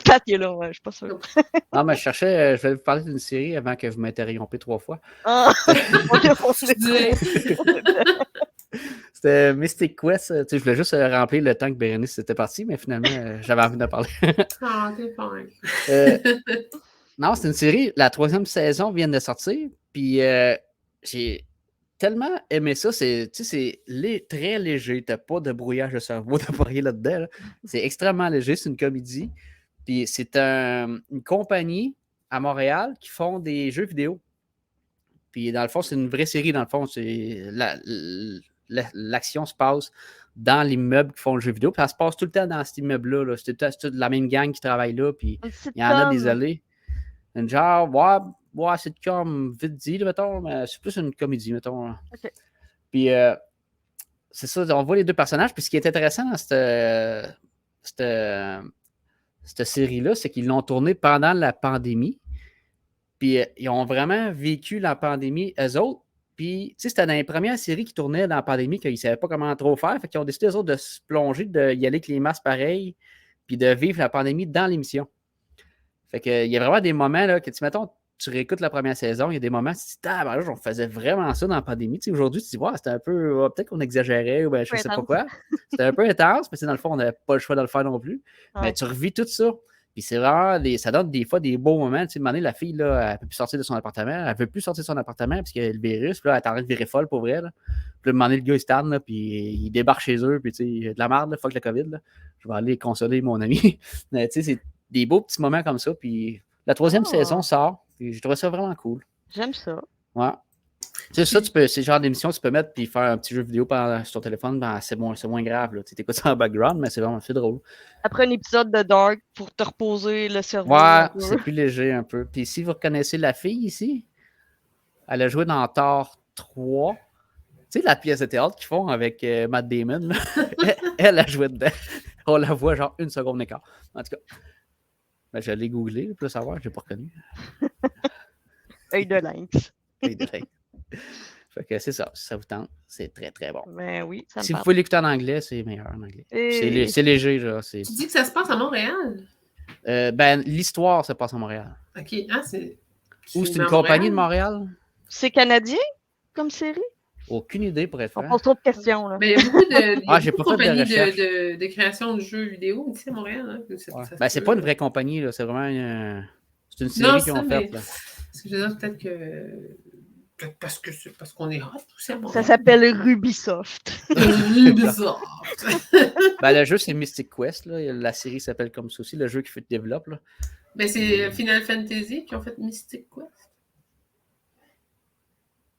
Pat, il est là, ouais, je suis pas sûre. Non, mais je cherchais, je vais vous parler d'une série avant que vous m'interrompiez 3 fois. Ah! C'était Mystic Quest. Tu sais, je voulais juste remplir le temps que Bérénice était partie, mais finalement, j'avais envie de parler. Ah, t'es fin. Non, c'est une série. La 3e saison vient de sortir. Puis j'ai tellement aimé ça. C'est très léger. T'as pas de brouillage de cerveau, t'as pas rien là-dedans. Là. C'est extrêmement léger. C'est une comédie. Puis c'est une compagnie à Montréal qui font des jeux vidéo. Puis dans le fond, c'est une vraie série. Dans le fond, l'action se passe dans l'immeuble qui font le jeu vidéo. Puis ça se passe tout le temps dans cet immeuble-là. Là. C'est toute la même gang qui travaille là. Puis il y en a des allées. Une genre, ouais, c'est comme vite dit, là, mettons, mais c'est plus une comédie, mettons. Okay. Puis c'est ça, on voit les deux personnages. Puis ce qui est intéressant dans cette série-là, c'est qu'ils l'ont tournée pendant la pandémie. Puis ils ont vraiment vécu la pandémie, eux autres. Puis, tu sais, c'était dans les premières séries qui tournaient dans la pandémie qu'ils ne savaient pas comment trop faire. Fait qu'ils ont décidé, eux autres, de se plonger, d'y aller avec les masques pareils, puis de vivre la pandémie dans l'émission. Fait qu'il y a vraiment des moments là, que, mettons, tu réécoutes la première saison, il y a des moments, tu te dis, ah, on faisait vraiment ça dans la pandémie. Tu sais, aujourd'hui, tu te dis, ouais, c'était un peu, peut-être qu'on exagérait, ou ben, je ne sais pas quoi. C'était un peu intense, mais dans le fond, on n'avait pas le choix de le faire non plus. Ouais. Mais tu revis tout ça. Puis c'est vraiment, ça donne des fois des beaux moments. Tu sais, demander la fille, là, elle ne peut plus sortir de son appartement. Elle ne veut plus sortir de son appartement parce qu'il y a le virus. Puis là, elle est en train de virer folle pour vrai. Là. Puis là, demander le gars, il se tanne, puis il débarque chez eux. Puis tu sais, il y a de la merde, fuck le COVID. Là. Je vais aller consoler mon ami. Mais tu sais, c'est des beaux petits moments comme ça. Puis la 3e saison sort. Puis je trouve ça vraiment cool. J'aime ça. Ouais. Tu sais, ça, c'est le genre d'émission que tu peux mettre puis faire un petit jeu vidéo sur ton téléphone, ben, c'est moins grave. Tu écoutes ça en background, mais c'est vraiment drôle. Après un épisode de Dark pour te reposer le cerveau. Ouais, c'est plus léger un peu. Puis si vous reconnaissez la fille ici, elle a joué dans Thor 3. Tu sais, la pièce de théâtre qu'ils font avec Matt Damon. Elle a joué dedans. On la voit genre 1 seconde d'écart. En tout cas, ben, je l'ai googlé pour le savoir, je l'ai pas reconnu. Œil de lynx. Œil de lynx. Fait que c'est ça, si ça vous tente, c'est très très bon. Ben oui, ça me si parle. vous pouvez l'écouter en anglais, c'est meilleur en anglais. C'est léger, là. Tu dis que ça se passe à Montréal? Ben, l'histoire se passe à Montréal. OK. Ah, c'est une compagnie de Montréal? C'est canadien comme série? Aucune idée pour être franc. On pose trop de questions, là. Mais il y a beaucoup de, j'ai pas fait de recherche. de création de jeux vidéo ici à Montréal. Hein? Ben, c'est pas une vraie compagnie, là. C'est vraiment c'est une série qu'ils ont faite. Parce que je veux dire, peut-être que... Parce qu'on est hot aussi à Montréal. Ça s'appelle Rubisoft. Rubisoft. Ben, le jeu, c'est Mystic Quest. Là. La série s'appelle comme ça aussi. Le jeu qui fait développe. Là. Ben, c'est Final Fantasy qui ont fait Mystic Quest.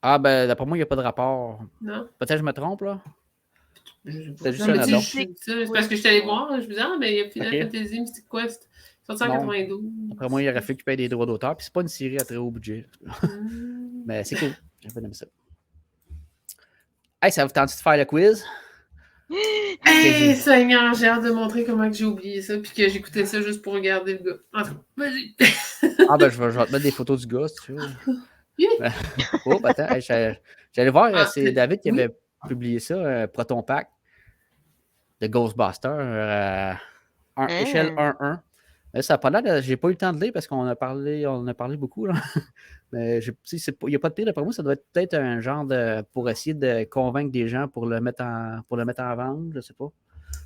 Ah, ben, d'après moi, il n'y a pas de rapport. Non. Peut-être que je me trompe, là. C'est juste un addon. C'est parce que je suis allé voir. Je me disais, mais il y a Final Fantasy Mystic Quest. Sorti en 92. Après moi, il aurait fallu qu'il paye des droits d'auteur. Puis c'est pas une série à très haut budget. Mais c'est cool. J'ai pas aimé ça. Hey, ça vous tente de faire le quiz? Hey, Seigneur, j'ai hâte de montrer comment que j'ai oublié ça. Puis que j'écoutais ça juste pour regarder le gars. En tout cas, vas-y. Ah, ben, je vais te mettre des photos du gars, si tu veux. Oh, attends. Hey, j'allais voir, c'est David qui avait publié ça, Proton Pack de Ghostbusters, échelle 1-1. Ça n'a pas l'air, j'ai pas eu le temps de lire parce qu'on en a parlé beaucoup. Là. Mais il n'y a pas de pire d'après moi, ça doit être peut-être un genre pour essayer de convaincre des gens pour le mettre en vente, je sais pas.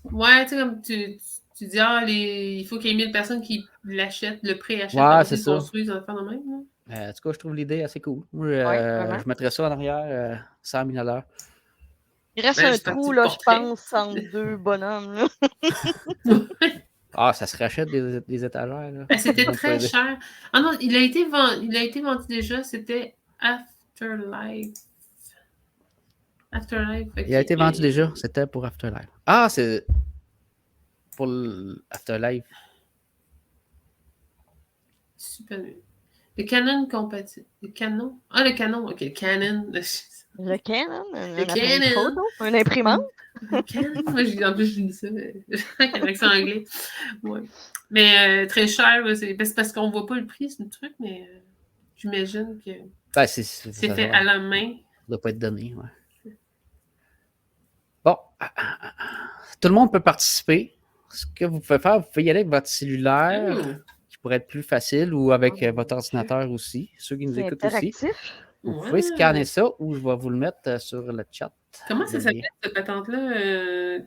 Ouais, tu sais, comme tu dis, il faut qu'il y ait 1000 personnes qui l'achètent, le pré-achètent, ouais, c'est ça. Construisent, en faire de même. En tout cas, je trouve l'idée assez cool. Moi, je mettrais ça en arrière, 100 000 $. Il reste un trou, là, je pense, entre deux bonhommes. Là. Ah, ça se rachète des étagères. Là. C'était très cher. Ah non, il a été vendu déjà. C'était Afterlife. Il a été vendu déjà. C'était pour Afterlife. Ah, c'est pour Afterlife. Super. Le Canon compatible. Le Canon? Ah, le Canon. OK, le Canon. Le Canon? Le Canon. Une imprimante? Moi, en plus, je dis ça avec l'accent anglais. Ouais. Mais très cher, c'est parce qu'on ne voit pas le prix, c'est un truc, mais j'imagine que c'est fait à la main. Ça ne doit pas être donné, ouais. Bon. Tout le monde peut participer. Ce que vous pouvez faire, vous pouvez y aller avec votre cellulaire, qui pourrait être plus facile, ou avec votre ordinateur aussi. Ceux qui nous écoutent aussi. Vous pouvez scanner ça ou je vais vous le mettre sur le chat. Comment ça s'appelle cette patente-là?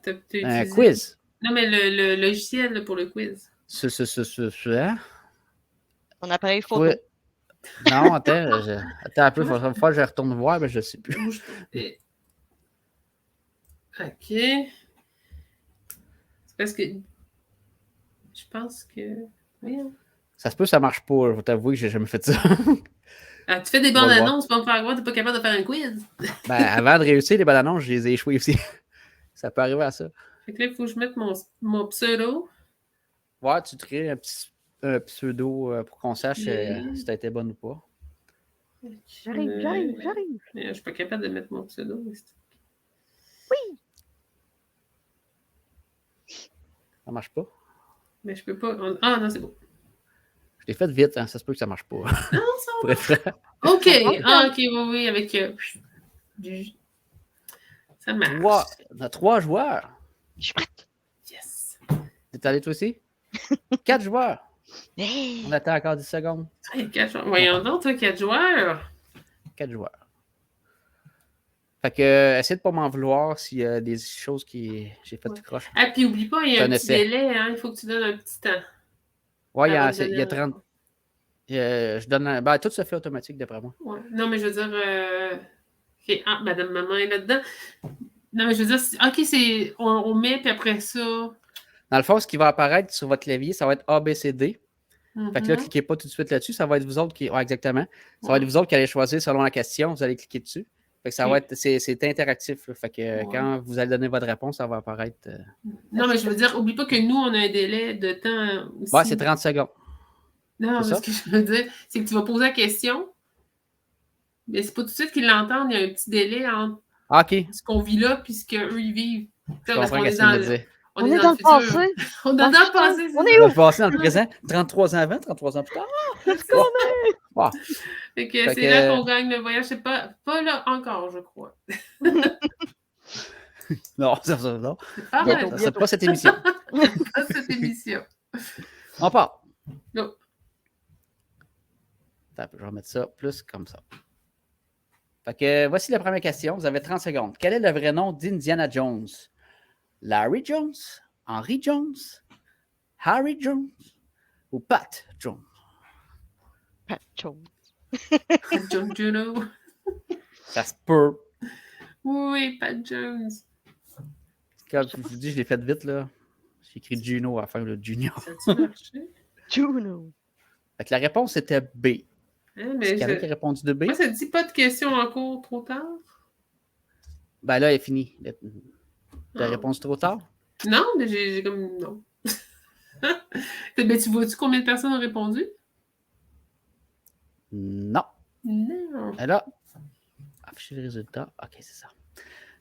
Un quiz. Non, mais le logiciel là, pour le quiz. Hein? On appareil photo. Oui. Non, attends un peu. Il va falloir que je retourne voir, mais je ne sais plus. OK. C'est parce que je pense que... Oui, hein. Ça se peut que ça ne marche pas. Je vais t'avouer que je n'ai jamais fait ça. Ah, tu fais des bandes annonces pour me faire croire que tu n'es pas capable de faire un quiz. Ben, avant de réussir les bandes annonces, je les ai échouées aussi. Ça peut arriver à ça. Fait que là, il faut que je mette mon pseudo. Ouais, tu te crées un pseudo pour qu'on sache si tu as été bonne ou pas. J'arrive. Je ne suis pas capable de mettre mon pseudo. Oui. Ça marche pas? Mais je peux pas. Ah non, c'est bon. Je l'ai fait vite, hein, ça se peut que ça marche pas. Non, ça va. OK. OK, oui, avec ça marche. On a 3 joueurs. Je suis prête. Yes. T'es allé toi aussi? 4 joueurs. On attend encore 10 secondes. Hey, 4 joueurs. Voyons donc, toi, 4 joueurs. 4 joueurs. Fait que, essayez de pas m'en vouloir s'il y a des choses qui j'ai fait tout croche. Ah, puis oublie pas, il y a un petit essai. délai, hein. Il faut que tu donnes un petit temps. Ouais, il y a 30. Je donne. Ben, tout se fait automatique d'après moi. Ouais. Non, mais je veux dire. Okay. Ah, madame maman est là-dedans. Non, mais je veux dire, OK, c'est. On met, puis après ça. Dans le fond, ce qui va apparaître sur votre clavier, ça va être A, B, C, D. Fait que là, Mhm. cliquez pas tout de suite là-dessus. Ça va être vous autres qui. Ouais, exactement. Ça va être vous autres qui allez choisir selon la question. Vous allez cliquer dessus. Fait que ça va être. C'est interactif. Là. Fait que quand vous allez donner votre réponse, ça va apparaître. Non, mais je veux dire, oublie pas que nous, on a un délai de temps aussi. Ouais, c'est 30 secondes. Non, mais ce que je veux dire, c'est que tu vas poser la question, mais c'est pas tout de suite qu'ils l'entendent. Il y a un petit délai entre ce qu'on vit là et ce qu'eux, ils vivent. Je comprends ce que tu veux dire. On est dans le passé. On est dans le passé. On est où? Dans le passé, dans le présent. 33 ans avant, 33 ans plus tard. Wow. Fait que c'est là qu'on gagne le voyage. C'est pas là encore, je crois. Non, non. Bientôt. C'est pas cette émission. Pas cette émission. On part. Go. Attends, je vais remettre ça plus comme ça. Fait que voici la première question. Vous avez 30 secondes. Quel est le vrai nom d'Indiana Jones? Larry Jones? Henry Jones? Harry Jones? Ou Pat Jones? Pat Jones. Pat Jones Juno. Ça se peut. Oui, Pat Jones. Comme je vous dis, je l'ai fait vite, là. J'ai écrit Juno à la fin, le Junior. Ça a-tu marché? Juno. Fait que la réponse était B. Hein, mais Est-ce qu'il y en a qui a répondu de B? Moi, ça ne dit pas de questions en cours trop tard. Ben là, elle est finie. T'as répondu trop tard? Non, mais j'ai comme... Non. Mais tu vois-tu combien de personnes ont répondu? Non. Non. Et là, afficher le résultat. OK, c'est ça.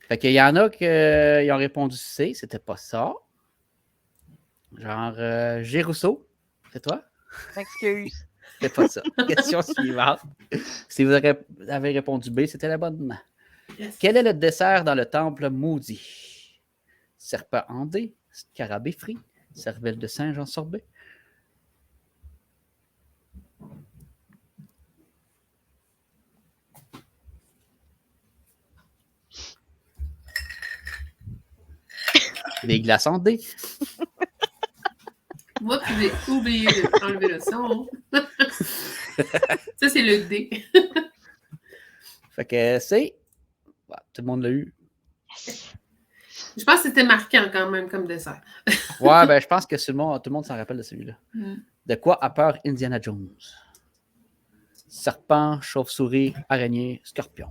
Fait qu'il y en a qui ont répondu C, c'était pas ça. Genre, G. Rousseau, c'est toi? Excuse. C'est pas ça. Question suivante. Si vous avez répondu B, c'était la bonne. Yes. Quel est le dessert dans le temple maudit? Serpent andé, scarabée frit, cervelle de singe en sorbet. Des glaces en dés. Moi, tu j'ai oublié d'enlever le son. Ça, c'est le D. Fait que c'est... Ouais, tout le monde l'a eu. Je pense que c'était marquant quand même comme dessert. Ouais, ben je pense que tout le monde s'en rappelle de celui-là. De quoi a peur Indiana Jones? Serpent, chauve-souris, araignée, scorpion.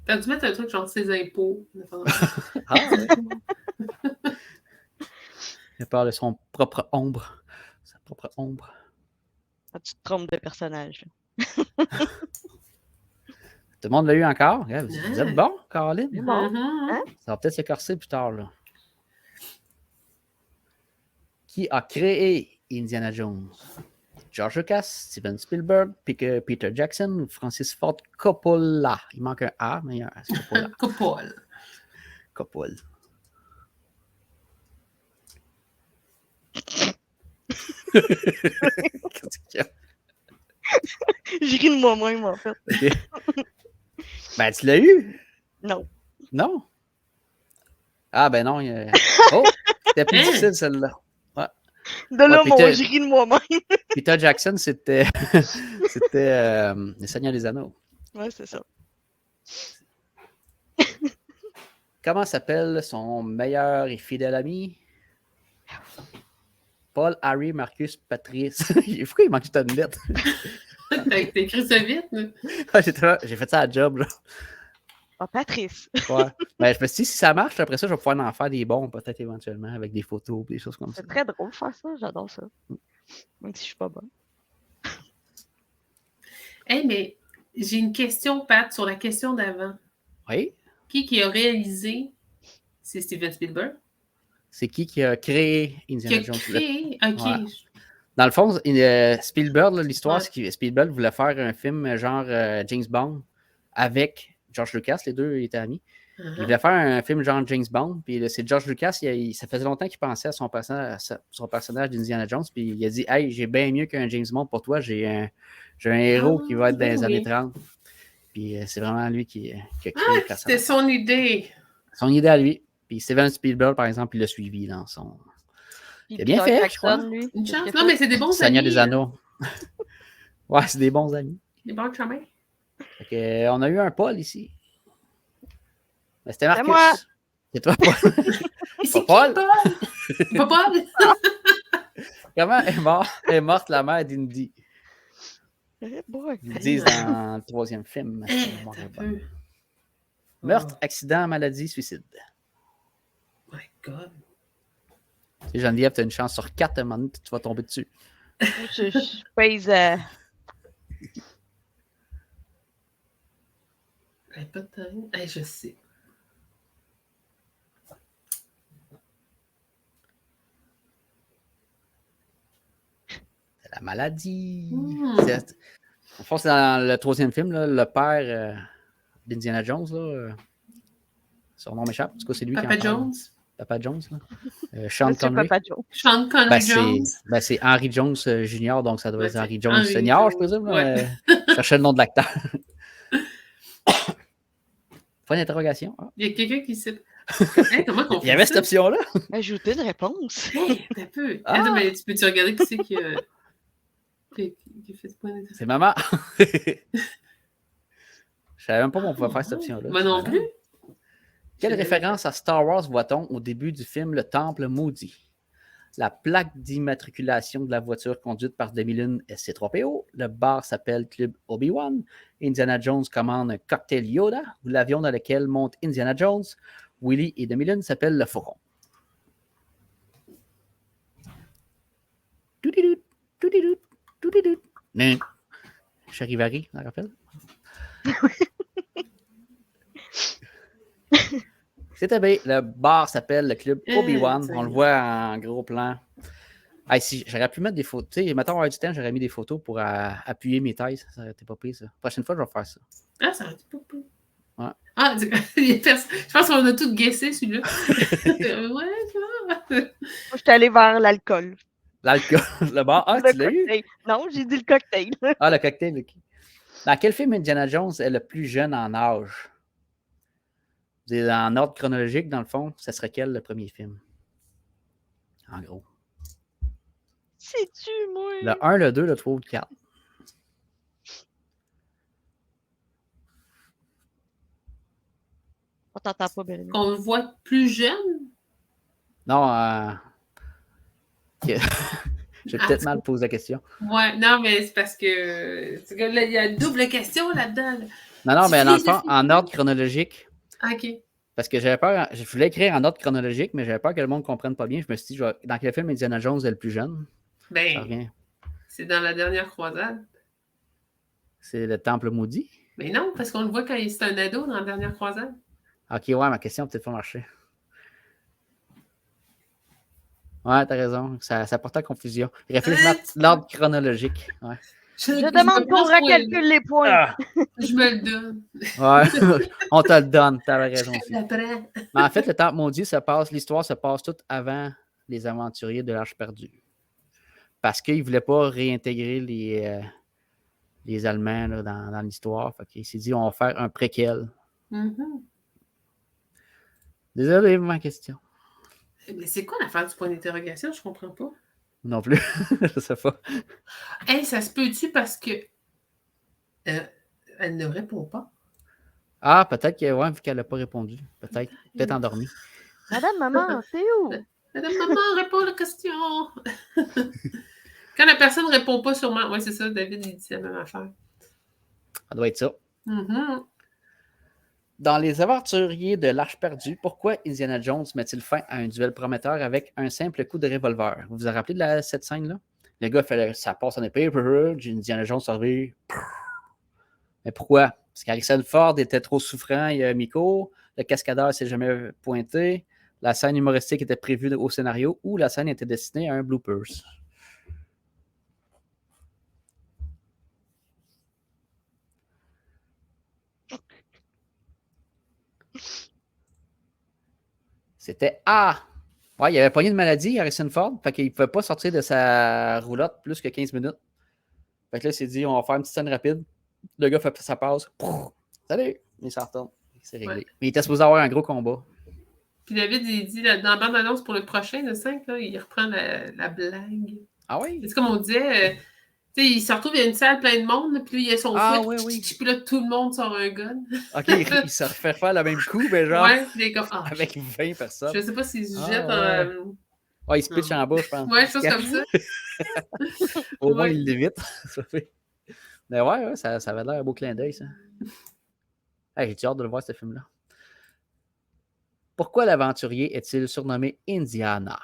T'as dû mettre un truc genre ses impôts. Ah, ouais. Il a peur de son propre ombre. Sa propre ombre. Ah, tu te trompes de personnage. Tout le monde l'a eu encore? Ouais, vous êtes bon, Caroline? Bon. Hein? Ça va peut-être se corser plus tard, là. Qui a créé Indiana Jones? George Lucas, Steven Spielberg, Peter Jackson ou Francis Ford Coppola? Il manque un A, mais il y a un A. Coppola. Coppola. Coppola. Qu'est-ce qu'il y a? J'ai ri de moi-même, en fait. Okay. Ben, tu l'as eu? Non. Non? Ah, ben non. Oh, c'était plus difficile, celle-là. Ouais. De là, moi, j'ai ri de moi-même. Peter Jackson, c'était Le Seigneur des Anneaux. Ouais, c'est ça. Comment s'appelle son meilleur et fidèle ami? Paul, Harry, Marcus, Patrice. Pourquoi il manque une lettre? T'as écrit ça vite, là? J'ai fait ça à job, là. Ah, Patrice. Ouais. Ben, je me suis dit, si ça marche, après ça, je vais pouvoir en faire des bons, peut-être éventuellement, avec des photos, des choses comme ça. C'est très drôle de faire ça, j'adore ça. Même si je suis pas bonne. Hey, mais j'ai une question, Pat, sur la question d'avant. Oui? Qui a réalisé? C'est Steven Spielberg? C'est qui a créé Indiana Jones? Créé? OK. Ouais. Dans le fond, Spielberg, l'histoire, c'est que Spielberg voulait faire un film genre James Bond avec George Lucas, les deux étaient amis. Il voulait faire un film genre James Bond, puis c'est George Lucas, ça faisait longtemps qu'il pensait à son personnage d'Indiana Jones, puis il a dit « Hey, j'ai bien mieux qu'un James Bond pour toi, j'ai un héros qui va être dans les années 30. » Puis c'est vraiment lui qui a créé le personnage. C'était son idée. Son idée à lui. Puis Steven Spielberg, par exemple, il l'a suivi dans son... Il a bien fait, je crois. Une chance. Non, mais c'est des bons amis. Seigneur des Anneaux. Ouais, c'est des bons amis. Des bons chemins. On a eu un Paul ici. Ben, c'était Marcus. Moi. C'est toi, Paul. C'est Paul? Pas Paul? Comment est morte la mère d'Indy? Ils disent dans le 3e film. Meurtre, accident, maladie, suicide. My God. Tu sais, Geneviève, tu as une chance sur 4 à un moment donné, tu vas tomber dessus. Je pèse. Pas de temps. Je sais. C'est la maladie. En fait, c'est dans le 3e film, là, le père d'Indiana Jones. Là, son nom m'échappe. En tout cas, c'est lui Papa qui en Jones. Papa Jones. Là. Sean Connery. Sean Connery Jones. C'est Henry Jones Jr., donc ça doit être Henry Jones Henry Senior, Jones. je présume. Ouais. Je cherchais le nom de l'acteur. Pas d'interrogation. Ah. Il y a quelqu'un qui sait. Comment on fait Il y avait ça? cette option-là. Ajouter une réponse. Un peu. Attends, mais tu peux-tu regarder qui c'est qui a fait ce point d'interrogation? C'est maman. Je savais même pas qu'on pouvait faire cette option-là. Moi non plus. Quelle référence à Star Wars voit-on au début du film Le Temple Maudit? La plaque d'immatriculation de la voiture conduite par Demi-Lune SC3PO. Le bar s'appelle Club Obi-Wan. Indiana Jones commande un cocktail Yoda. Ou l'avion dans lequel monte Indiana Jones. Willy et Demi-Lune s'appellent le Faucon. Charivari, on rappelle? C'était bien. Le bar s'appelle le Club Obi-Wan. On le voit en gros plan. Ah, si, j'aurais pu mettre des photos. Tu sais, mettons, avoir du temps, j'aurais mis des photos pour appuyer mes thèses. Ça aurait été pas pire, ça. La prochaine fois, je vais faire ça. Ah, ça aurait été pas pire. Ouais. Ah, je pense qu'on a tous guessé celui-là. Ouais, ça va. Moi, je suis allée vers l'alcool. L'alcool, le bar. Ah, tu l'as eu? Non, j'ai dit le cocktail. Ah, le cocktail, ok. Dans quel film Indiana Jones est le plus jeune en âge? En ordre chronologique, dans le fond, ça serait quel le premier film? En gros. C'est-tu, moi? Le 1, le 2, le 3 ou le 4? On t'entend pas, Bérénice. On le voit plus jeune? Non, j'ai peut-être mal posé la question. Ouais, non, mais c'est parce que là, il y a une double question là-dedans. Là. Non, mais dans le fond, en ordre chronologique. OK. Parce que j'avais peur, je voulais écrire en ordre chronologique, mais j'avais peur que le monde ne comprenne pas bien. Je me suis dit, dans quel film Indiana Jones est le plus jeune? Ben, c'est dans la dernière croisade. C'est le Temple Maudit? Mais non, parce qu'on le voit quand il est un ado dans la dernière croisade. Ok, ouais, ma question n'a peut-être pas marché. Ouais, t'as raison. Ça porte à confusion. Il aurait fallu l'ordre chronologique. Ouais. Je demande qu'on recalcule les points. Ah. Je me le donne. Ouais, on te le donne. T'avais raison aussi. Après. Mais en fait, le Temple Maudit, l'histoire se passe toute avant les aventuriers de l'Arche perdue. Parce qu'ils ne voulaient pas réintégrer les Allemands là, dans l'histoire. Fait qu'il s'est dit, on va faire un préquel. Mm-hmm. Désolé, ma question. Mais c'est quoi l'affaire du point d'interrogation? Je comprends pas. Non plus. Je sais pas. Hey, ça se peut-tu parce que elle ne répond pas? Ah, peut-être que, ouais, vu qu'elle n'a pas répondu. Peut-être endormie. Madame, maman, c'est où? Madame, maman, réponds à la question. Quand la personne ne répond pas, sûrement. Oui, c'est ça, David, il dit la même affaire. Ça doit être ça. Mm-hmm. Dans Les Aventuriers de l'Arche perdue, pourquoi Indiana Jones met-il fin à un duel prometteur avec un simple coup de revolver? Vous vous rappelez de cette scène-là? Le gars fait ça passe en épée, Indiana Jones survit. Mais pourquoi? Parce qu'Harrison Ford était trop souffrant, il y a Miko, le cascadeur ne s'est jamais pointé, la scène humoristique était prévue au scénario ou la scène était destinée à un bloopers. C'était A. Ouais, il avait pogné une maladie, Harrison Ford, fait qu'il ne pouvait pas sortir de sa roulotte plus que 15 minutes. Fait que là, il s'est dit, on va faire une petite scène rapide. Le gars fait sa passe. Salut! Il s'en retourne. C'est réglé. Ouais. Mais il était supposé avoir un gros combat. Puis David, il dit dans la bande-annonce pour le prochain, le 5, là, il reprend la blague. Ah oui? C'est comme on disait, il se retrouve, il y a une salle pleine de monde, puis il y a son fouet, puis là, tout le monde sort un gun. OK, il se refait faire le même coup, mais genre avec 20 personnes. Je sais pas s'il se jette il se pitch en bas, je pense. Ouais, chose comme ça. Au moins, il l'évite. Mais ouais, ça avait l'air un beau clin d'œil, ça. Hey, j'ai hâte de le voir, ce film-là. Pourquoi l'aventurier est-il surnommé Indiana?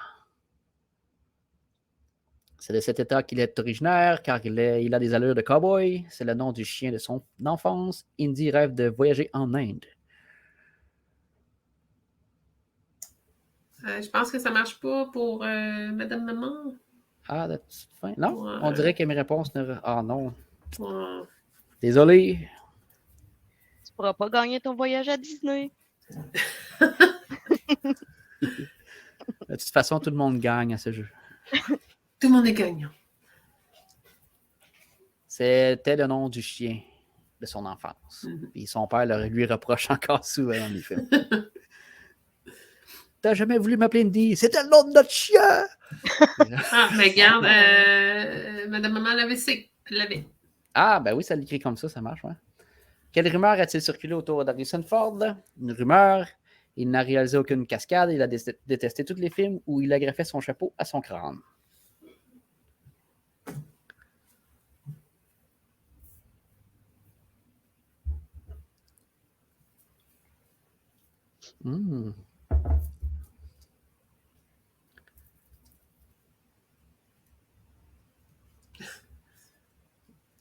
C'est de cet état qu'il est originaire, car il a des allures de cow-boy. C'est le nom du chien de son enfance. Indy rêve de voyager en Inde. Je pense que ça marche pas pour Madame Maman. Ah, la petite fin. Non, on dirait que mes réponses ne... Ah non. Ouais. Désolé. Tu pourras pas gagner ton voyage à Disney. De toute façon, tout le monde gagne à ce jeu. Tout le monde est gagnant. C'était le nom du chien de son enfance. Puis son père lui reproche encore souvent dans les films. T'as jamais voulu m'appeler Indy? C'était le nom de notre chien! Mais regarde, Madame Maman l'avait. Ah, ben oui, ça l'écrit comme ça marche, ouais. Quelle rumeur a-t-il circulé autour d'Harrison Ford? Une rumeur. Il n'a réalisé aucune cascade. Il a détesté tous les films où il agrafait son chapeau à son crâne.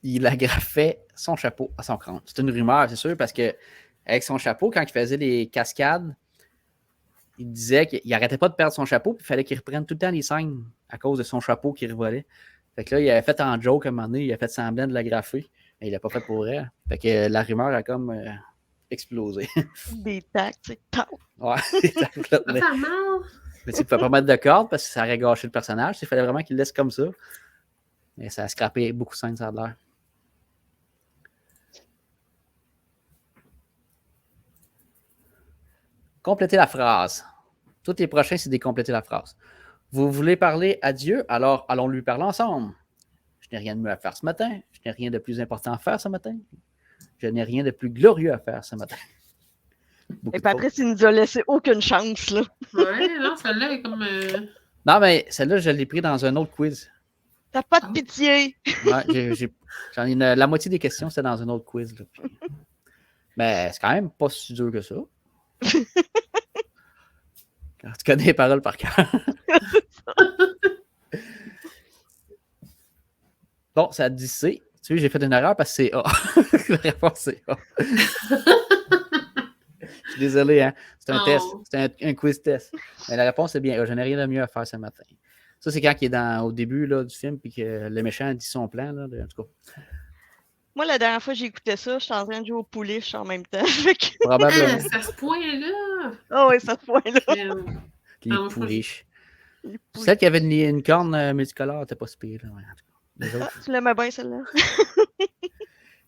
Il agrafait son chapeau à son crâne. C'est une rumeur, c'est sûr, parce que avec son chapeau, quand il faisait les cascades, il disait qu'il n'arrêtait pas de perdre son chapeau, puis il fallait qu'il reprenne tout le temps les scènes à cause de son chapeau qui revolait. Fait que là, il avait fait en joke à un moment donné, il a fait semblant de l'agrafer, mais il l'a pas fait pour vrai. Fait que la rumeur a comme explosé. Des tacs, c'est top. Ouais, des tacs. Mais tu ne pouvais pas mettre de corde parce que ça aurait gâché le personnage. Il fallait vraiment qu'il le laisse comme ça. Mais ça a scrappé beaucoup de scènes, ça a l'air. Complétez la phrase. Tous les prochains, c'est de compléter la phrase. Vous voulez parler à Dieu, alors allons lui parler ensemble. Je n'ai rien de mieux à faire ce matin. Je n'ai rien de plus important à faire ce matin. Je n'ai rien de plus glorieux à faire ce matin. Et puis après, il nous a laissé aucune chance, là. Ouais, non, celle-là est comme... Non, mais celle-là, je l'ai pris dans un autre quiz. T'as pas de pitié. Ouais, j'en ai la moitié des questions, c'était dans un autre quiz. Là, puis... Mais c'est quand même pas si dur que ça. Quand tu connais les paroles par cœur. Bon, ça dit C. Tu sais, j'ai fait une erreur parce que c'est A. La réponse, c'est A. Je suis désolé, hein. C'est un test. C'est un quiz test. Mais la réponse est bien A. Je n'ai rien de mieux à faire ce matin. Ça, c'est quand il est au début là, du film puis que le méchant dit son plan. Là, en tout cas. Moi, la dernière fois que j'ai écouté ça, j'étais en train de jouer au pouliche en même temps. Probablement. C'est à ce point-là. Ah oui, c'est à ce point-là. Les pouliches. Celle qui avait une corne multicolore, t'es pas si pire. Ah, tu l'aimais bien, celle-là.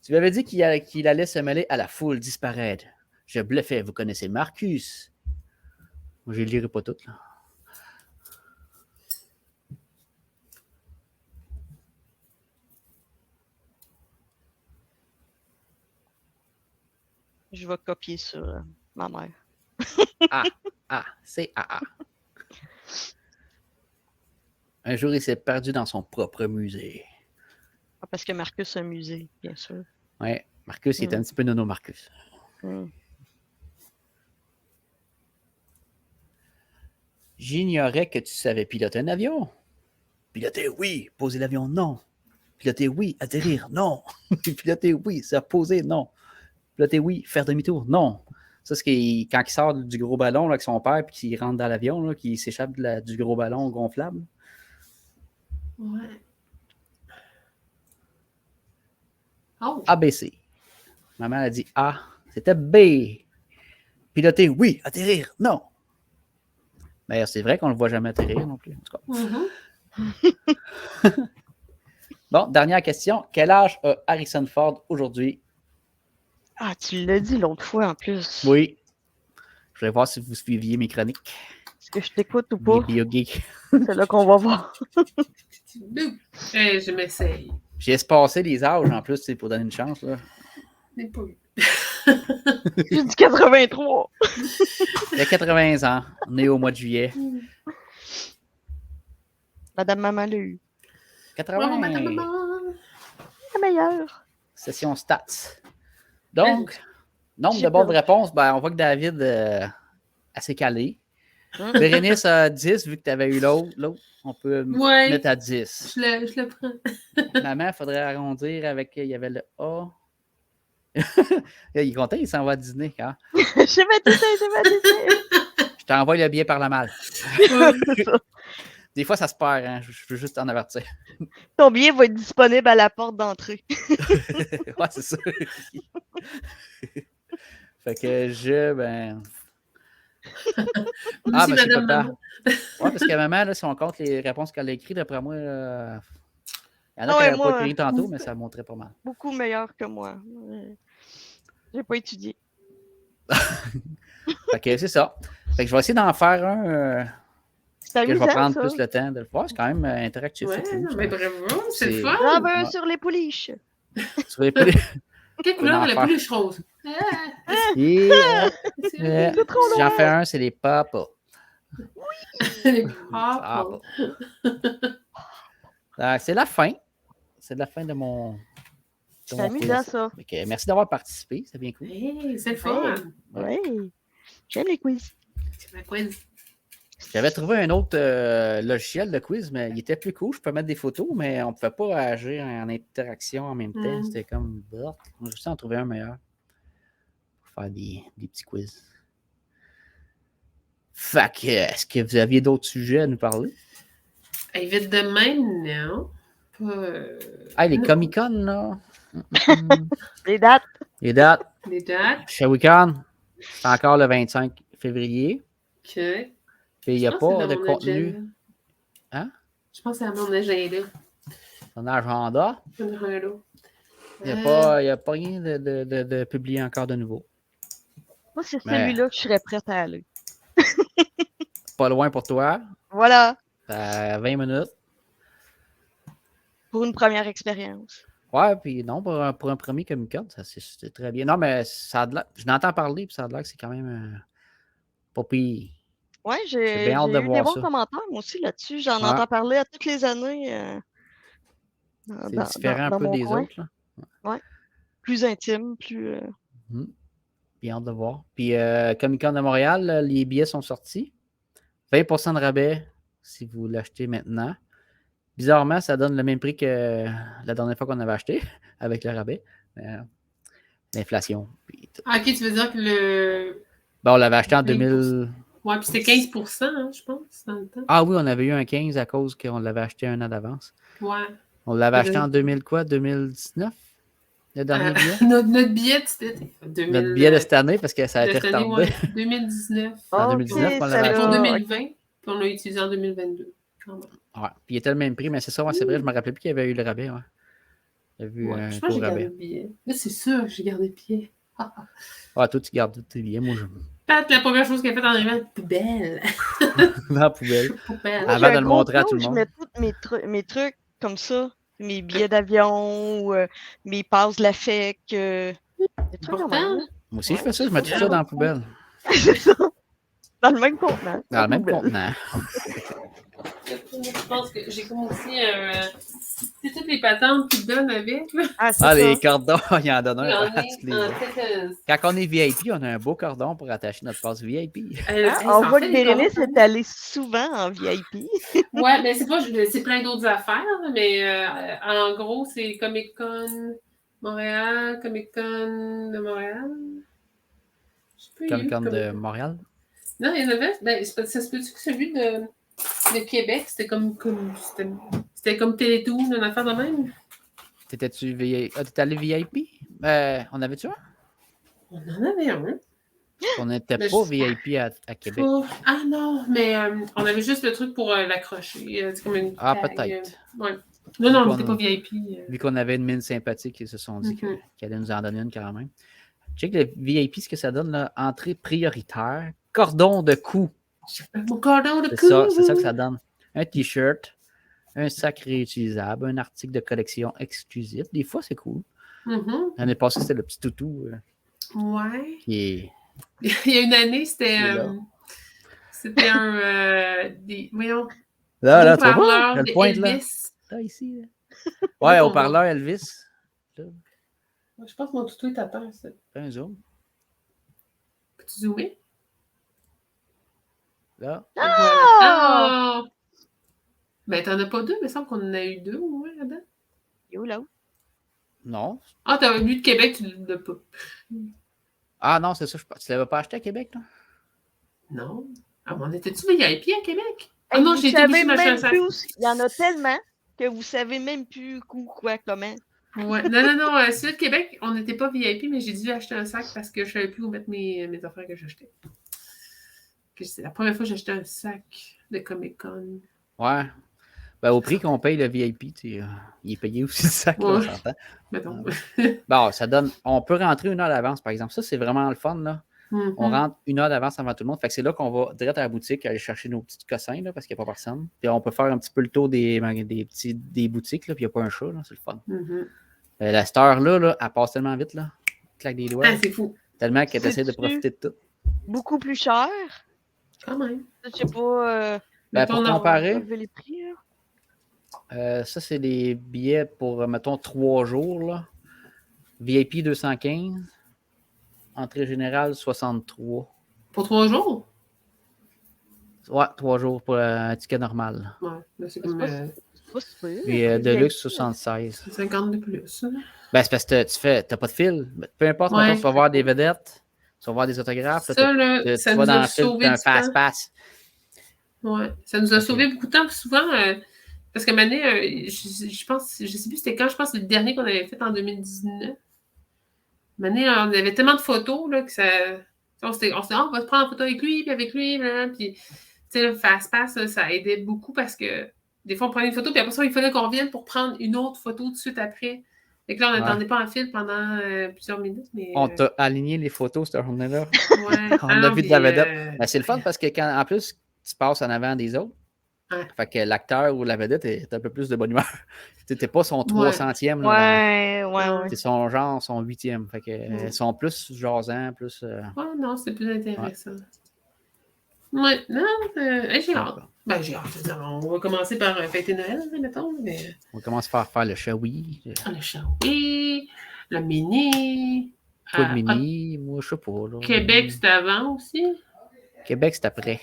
Tu lui avais dit qu'il allait se mêler à la foule, disparaître. Je bluffais. Vous connaissez Marcus. Moi, je ne lirai pas tout, là. Je vais copier sur ma mère. C'est A. Un jour, il s'est perdu dans son propre musée. Ah, parce que Marcus a un musée, bien sûr. Oui, Marcus, il est un petit peu nono Marcus. J'ignorais que tu savais piloter un avion. Piloter, oui. Poser l'avion, non. Piloter, oui. Atterrir, non. Piloter, oui. Se reposer, non. Piloter, oui. Faire demi-tour, non. Ça, c'est quand il sort du gros ballon là, avec son père puis qu'il rentre dans l'avion, qu'il s'échappe du gros ballon gonflable. Ouais. Oh. ABC. Maman a dit A. C'était B. Piloter, oui. Atterrir, non. Mais c'est vrai qu'on le voit jamais atterrir non plus. En tout cas. Bon, dernière question. Quel âge a Harrison Ford aujourd'hui? Ah, tu l'as dit l'autre fois en plus. Oui. Je voulais voir si vous suiviez mes chroniques. Est-ce que je t'écoute ou pas? BioGeek. C'est là qu'on va voir. Je m'essaye. J'ai espacé les âges en plus pour donner une chance. Là. Je n'ai pas eu. J'ai dit 83. Il a 80 ans, né au mois de juillet. Madame Maman l'a eu. 80. Oh, Madame Maman. La meilleure. Session stats. Donc, nombre de bonnes réponses, ben, on voit que David assez calé. Bérénice a 10, vu que tu avais eu l'autre. On peut mettre à 10. Je le prends. Maman, il faudrait arrondir avec. Il y avait le A. Il est content, il s'en va dîner. Hein? J'ai baptisé. Je t'envoie le billet par la malle. Des fois, ça se perd. Hein? Je veux juste t'en avertir. Ton billet va être disponible à la porte d'entrée. Ouais, c'est ça. Fait que ben. Ah, ben, c'est papa. Ouais, parce que maman, là, si on compte les réponses qu'elle a écrites, d'après moi, il y en a qui n'avaient pas écrit tantôt, mais ça montrait pas mal. Beaucoup meilleur que moi. J'ai pas étudié. Fait que c'est ça. Fait que je vais essayer d'en faire un. C'est amusant, que je vais prendre ça. plus le temps de le faire. C'est quand même interactif. Ouais, mais bravo, c'est le fun. J'en veux un sur les pouliches. Sur les pouliches. Quelle couleur la pouliche rose? Si j'en fais un, c'est les papas. Oui! Les papas. C'est la fin. C'est la fin de mon. C'est amusant, ça. Okay, merci d'avoir participé. C'est bien cool. Hey, c'est le fun. Oui. J'aime les quiz. C'est ma quiz. J'avais trouvé un autre logiciel de quiz, mais il était plus cool. Je peux mettre des photos, mais on ne pouvait pas agir en interaction en même temps. C'était comme. J'ai juste en trouver un meilleur. Pour faire des petits quiz. Fait que, est-ce que vous aviez d'autres sujets à nous parler? Vite de même, non. Ah, les Comic-Con, là. Les dates. Les dates. Shawicon, c'est encore le 25 février. OK. Puis il n'y a pas de contenu. Agenda. Hein? Je pense que c'est à mon agenda. Ton agenda. Il n'y a pas rien de publié encore de nouveau. Moi, c'est celui-là que je serais prête à aller. Pas loin pour toi. Voilà. 20 minutes. Pour une première expérience. Ouais, puis non, pour un premier Comic-Con, c'est très bien. Non, mais ça a de l'air, je n'entends parler, puis ça a de l'air que c'est quand même pas pire. Ouais, j'ai eu des bons commentaires, moi aussi, là-dessus. J'en entends parler à toutes les années. C'est différent un peu des autres. Là. Ouais. Plus intime, plus... Bien hâte de voir. Puis Comic-Con de Montréal, les billets sont sortis. 20% de rabais si vous l'achetez maintenant. Bizarrement, ça donne le même prix que la dernière fois qu'on avait acheté, avec le rabais. L'inflation. Ah, ok, tu veux dire que le... Bon, on l'avait acheté en 2000... Ouais, puis c'était 15%, hein, je pense, dans le temps. Ah oui, on avait eu un 15 à cause qu'on l'avait acheté un an d'avance. Ouais. On l'avait acheté en 2019? Le dernier billet? Notre billet de cet été. Notre billet de cette année, parce que ça a été retardé. Ouais, 2019. En 2019, on l'avait acheté. Pour 2020, puis on l'a utilisé en 2022. Ouais, puis il était le même prix, mais c'est ça, ouais, c'est vrai, je me rappelais plus qu'il y avait eu le rabais. Ouais. Il y a vu un je pense que j'ai gardé le billet. Là, c'est sûr que j'ai gardé le billet. Ouais, toi, tu gardes tous tes billets. Moi, je... Pat, la première chose qu'elle a fait en arrivant, poubelle. Dans la poubelle. Avant de le montrer à tout le monde. Je mets tous mes trucs comme ça. Mes billets d'avion, mes passes de la FEC. Moi aussi, je fais ça, je mets tout ça dans la poubelle. C'est ça. Dans le même contenant. Dans le même contenant. Je pense que j'ai comme aussi c'est toutes les patentes qu'ils donnent avec. Là. Ah, les cordons, il y en donne un. Quand on est VIP, on a un beau cordon pour attacher notre passe VIP. On voit que Bérénice est allée souvent en VIP. Ouais, mais c'est plein d'autres affaires, mais en gros, c'est Comic-Con Montréal, Comic-Con de Montréal. Comic-Con de Montréal? Non, il y en avait. Ben, ça se peut-tu que celui de Québec, c'était comme Télétoon, une affaire de même? T'étais-tu VIP? T'étais allé VIP? On avait-tu un? On en avait un. On n'était pas VIP à Québec. Ah non, mais on avait juste le truc pour l'accrocher. C'est comme une tag. Peut-être. Ouais. Non, on n'était pas VIP. Vu qu'on avait une mine sympathique, ils se sont dit qu'ils allaient nous en donner une quand même. Check le VIP, ce que ça donne, là, entrée prioritaire, cordon de cou. Mon cordon de cou! C'est ça que ça donne. Un t-shirt, un sac réutilisable, un article de collection exclusif. Des fois, c'est cool. L'année passée, c'était le petit toutou. Ouais. Il y a une année, c'était voyons. Là, tu vois, le point là. Là, ici. Là. Ouais, au parleur Elvis. Là. Je pense que mon toutou est à terre, ça. Fais un zoom. Peux-tu zoomer? Là. Ah! Ben, t'en as pas deux, mais il semble qu'on en a eu deux au moins là-dedans. Et où là? Non. Ah, t'avais vu de Québec, tu l'as pas. Ah non, c'est ça. Tu l'avais pas acheté à Québec, là? Non. Ah, on était-tu VIP à Québec? Ah non, j'ai été obligée d'acheter un sac. Il y en a tellement que vous savez même plus quoi, comment. Ouais. Non. Celui de Québec, on n'était pas VIP, mais j'ai dû acheter un sac parce que je ne savais plus où mettre mes affaires que j'achetais. C'est la première fois que j'achetais un sac de Comic-Con. Ouais. Ben, au prix qu'on paye le VIP, il est payé aussi le sac, là, on s'entend. Bon, ça donne. On peut rentrer 1 heure d'avance, par exemple. Ça, c'est vraiment le fun, là. On rentre 1 heure d'avance avant tout le monde. Fait que c'est là qu'on va direct à la boutique aller chercher nos petits cossins, là, parce qu'il n'y a pas personne. Puis on peut faire un petit peu le tour des boutiques, là, puis il n'y a pas un chat, là. C'est le fun. La star là, elle passe tellement vite, là. Claque des doigts. Ah, c'est fou. Tellement qu'elle essaie de profiter de tout. Beaucoup plus cher. Quand même. Je sais pas. Pour comparer, les prix, ça, c'est des billets pour, mettons, 3 jours. Là. VIP 215. Entrée générale 63. Pour 3 jours? Ouais, 3 jours pour un ticket normal. Ouais, là, c'est comme. Puis Deluxe 76. C'est 50 de plus. Ben, c'est parce que t'as pas de fil. Peu importe, tu vas voir des vedettes, tu vas voir des autographes. Ça, là, ça tu vas dans le fil, tu as un fast-pass. Ouais, ça nous a sauvé beaucoup de temps. Souvent, parce que Mané, je pense, je sais plus c'était quand, je pense que c'est le dernier qu'on avait fait en 2019. Mané, on avait tellement de photos là, que ça. On s'est dit, on va se prendre en photo avec lui, puis avec lui, puis tu sais, le fast-pass, ça aidait beaucoup parce que des fois, on prenait une photo, puis après ça, il fallait qu'on revienne pour prendre une autre photo tout de suite après. Et que là, on n'attendait pas en fil pendant plusieurs minutes. Mais, on t'a aligné les photos cette journée-là. Ouais. On a vu de la vedette. Ben, c'est le fun parce que quand, en plus, tu passes en avant des autres. Ouais. Fait que l'acteur ou la vedette est un peu plus de bonne humeur. T'es pas son 300e. Là, ouais. C'est son genre, son 8e. Fait que sont plus jasants, plus. Ouais, non, c'est plus intéressant. Ouais, non, j'ai hâte. Ben, j'ai hâte. On va commencer par fêter Noël, mettons. Mais... On commence par faire le Shawi. Le Shawi, le mini. Pas le mini, moi, je sais pas. Là. Québec, c'est avant aussi? Québec, c'est après.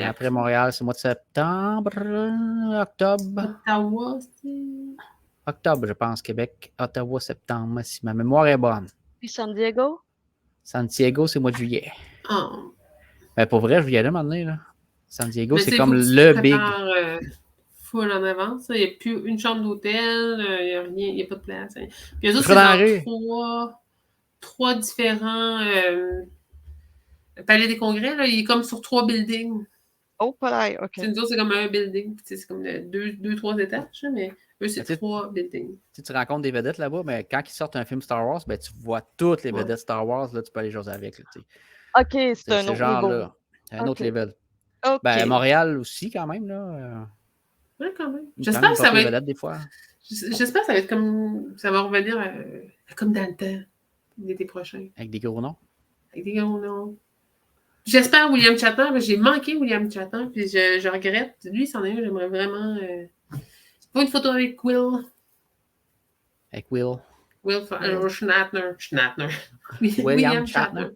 Après Montréal, c'est le mois de septembre, octobre. Ottawa aussi. Octobre, je pense, Québec. Ottawa, septembre, si ma mémoire est bonne. Puis San Diego? San Diego, c'est le mois de juillet. Oh. Ben, pour vrai, je vais y aller maintenant, là. San Diego, c'est comme le big. Full en avance. Il n'y a plus une chambre d'hôtel, il n'y a rien, il n'y a pas de place. Puis les autres, c'est trois différents palais des congrès. Là, il est comme sur 3 buildings. Oh, palais, OK. Nous autres, c'est comme un building. C'est comme 2-3 étages, mais eux, c'est 3 buildings. Tu rencontres des vedettes là-bas, mais quand ils sortent un film Star Wars, ben, tu vois toutes les vedettes Star Wars, là, tu peux aller jaser avec. Là, OK, c'est un autre genre-là. Un autre level. Okay. Ben, Montréal aussi, quand même. Là. Oui, quand même. J'espère que ça va être. Des fois. J'espère que ça va être comme. Ça va revenir comme dans le temps, l'été prochain. Avec des gros noms. Avec des gros noms. J'espère William Shatner, mais j'ai manqué William Shatner, puis je regrette. Lui, c'en est un, j'aimerais vraiment. Pas une photo avec Will. Avec Will. Will Shatner. William Shatner.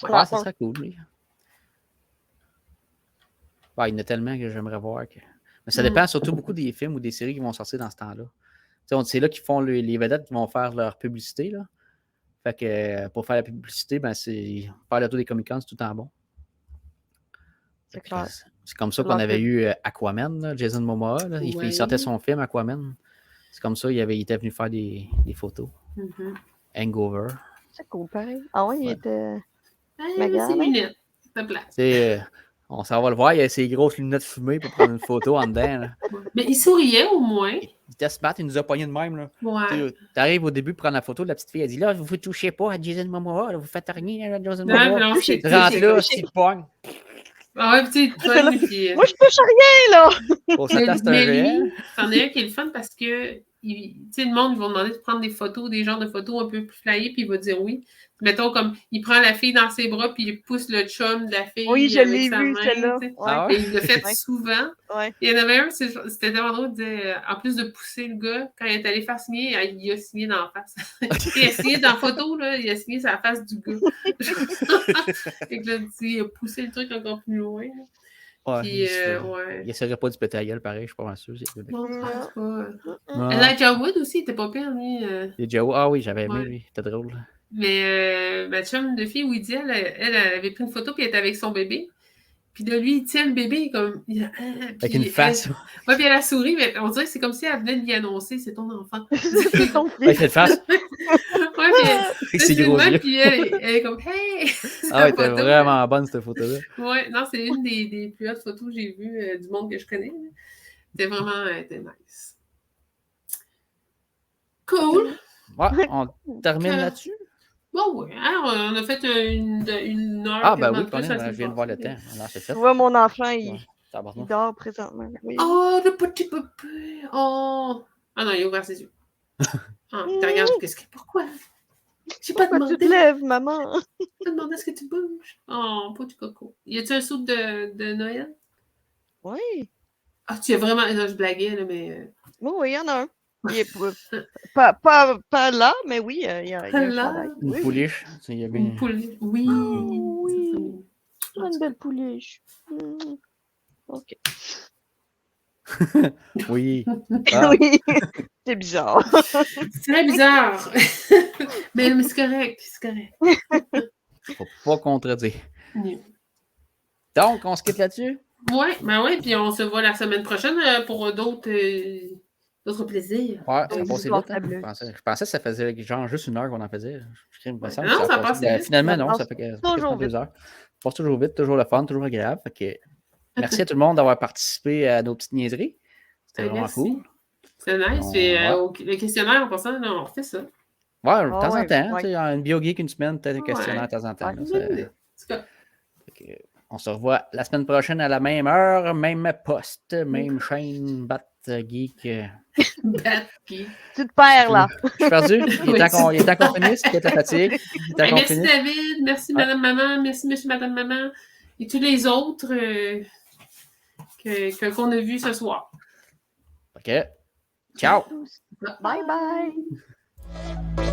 Ouais, ça serait cool, lui. Ouais, il y en a tellement que j'aimerais voir. Mais ça dépend surtout beaucoup des films ou des séries qui vont sortir dans ce temps-là. C'est là qu'ils font les vedettes qui vont faire leur publicité. Là. Fait que pour faire la publicité, ben, c'est faire le tour des Comic-Con, c'est tout le temps bon. C'est clair. C'est comme ça qu'on avait eu Aquaman, là, Jason Momoa. Là, il sortait son film Aquaman. C'est comme ça, il était venu faire des photos. Hangover. C'est cool, pareil. Ah ouais, il était. C'est lunettes. Ça place. On s'en va le voir, il a ses grosses lunettes fumées pour prendre une photo en dedans. Là. Mais il souriait au moins. Il était smart, il nous a pogné de même. Là. Ouais. Tu arrives au début pour prendre la photo, la petite fille, elle dit là, vous ne touchez pas à Jason Momoa, là, vous faites rien à Jason Momoa. Rentre là, s'il pogne. Ah ouais, puis tu sais, puis... Moi, je touche rien, là! Pour ça, c'est un réel. C'en est un qui est le fun parce que, tu sais, le monde, ils vont demander de prendre des photos, des genres de photos un peu plus flyées, puis il va dire oui. Mettons, comme, il prend la fille dans ses bras, puis il pousse le chum de la fille. Oui, je l'ai vu, celle-là. Ouais. Et il le fait souvent. Ouais. Il y en avait un, c'était tellement drôle, il disait, en plus de pousser le gars, quand il est allé faire signer, il a signé dans la face. Il a signé dans la photo, là, il a signé sur la face du gars. Et que là, il a poussé le truc encore plus loin. Là. Ouais, puis, il essaierait pas du péter à gueule, pareil, je suis pas sûr. Non, je pense pas. Elijah Wood aussi, il était pas pire, lui. Ah oui, j'avais aimé, lui. C'était drôle. Mais ma chum de fille, Woody, elle avait pris une photo, puis elle était avec son bébé. Puis là, lui, il tient le bébé comme... avec une face. Ouais, puis elle a souri, mais on dirait que c'est comme si elle venait de lui annoncer, c'est ton enfant. Avec une face. Ouais, puis c'est gros yeux. Puis elle est comme, hey! Ah ouais, t'es vraiment bonne, cette photo-là. Ouais, non, c'est une des plus hautes photos que j'ai vues du monde que je connais. C'était vraiment nice. Cool! Ouais, on termine là-dessus? Bon, oui, hein, on a fait une heure. Ah, ben oui, je viens de voir le temps. Tu vois, mon enfant, il dort présentement. Oui. Oh, le petit bébé! Oh! Ah non, il a ouvert ses yeux. Ah, tu regardes, pourquoi? J'ai pas demandé. Tu te lèves, maman? J'ai pas demandé est-ce que tu bouges. Oh, petit coco. Y a-tu un soupe de Noël? Oui. Ah, tu as vraiment. Non, je blaguais, là, mais. Oui, il y en a un. Il est pas là, mais oui, il y a un là. Une pouliche. Une pouliche. Oui. Oh, oui. Une belle pouliche. OK. Oui. Ah. Oui. C'est bizarre. C'est très bizarre. Mais c'est correct. C'est correct. Faut pas contredire. Oui. Donc, on se quitte là-dessus? Oui, ben oui, puis on se voit la semaine prochaine pour d'autres plaisirs. Ouais, ça passait vite. Hein? Je pensais que ça faisait genre juste une heure qu'on en faisait. Non, ça passe vite. Finalement, non, ça fait toujours 2 heures. Ça passe toujours vite, toujours le fun, toujours agréable. Fait que merci à tout le monde d'avoir participé à nos petites niaiseries. C'était vraiment cool. C'est nice. Le questionnaire, en passant, là, on refait ça. Ouais, de temps en temps. Ouais. Une bio-geek une semaine, peut-être un questionnaire de temps en temps. On se revoit la semaine prochaine à la même heure, même poste, même chaîne, Bat-Geek. Bat-Geek. Tu te perds, là. Je suis perdu. Il est temps qu'on finisse. Il est la fatigue. Merci, David. Merci, Madame Maman. Merci, Monsieur, Madame Maman. Et tous les autres qu'on a vus ce soir. OK. Ciao. Bye bye.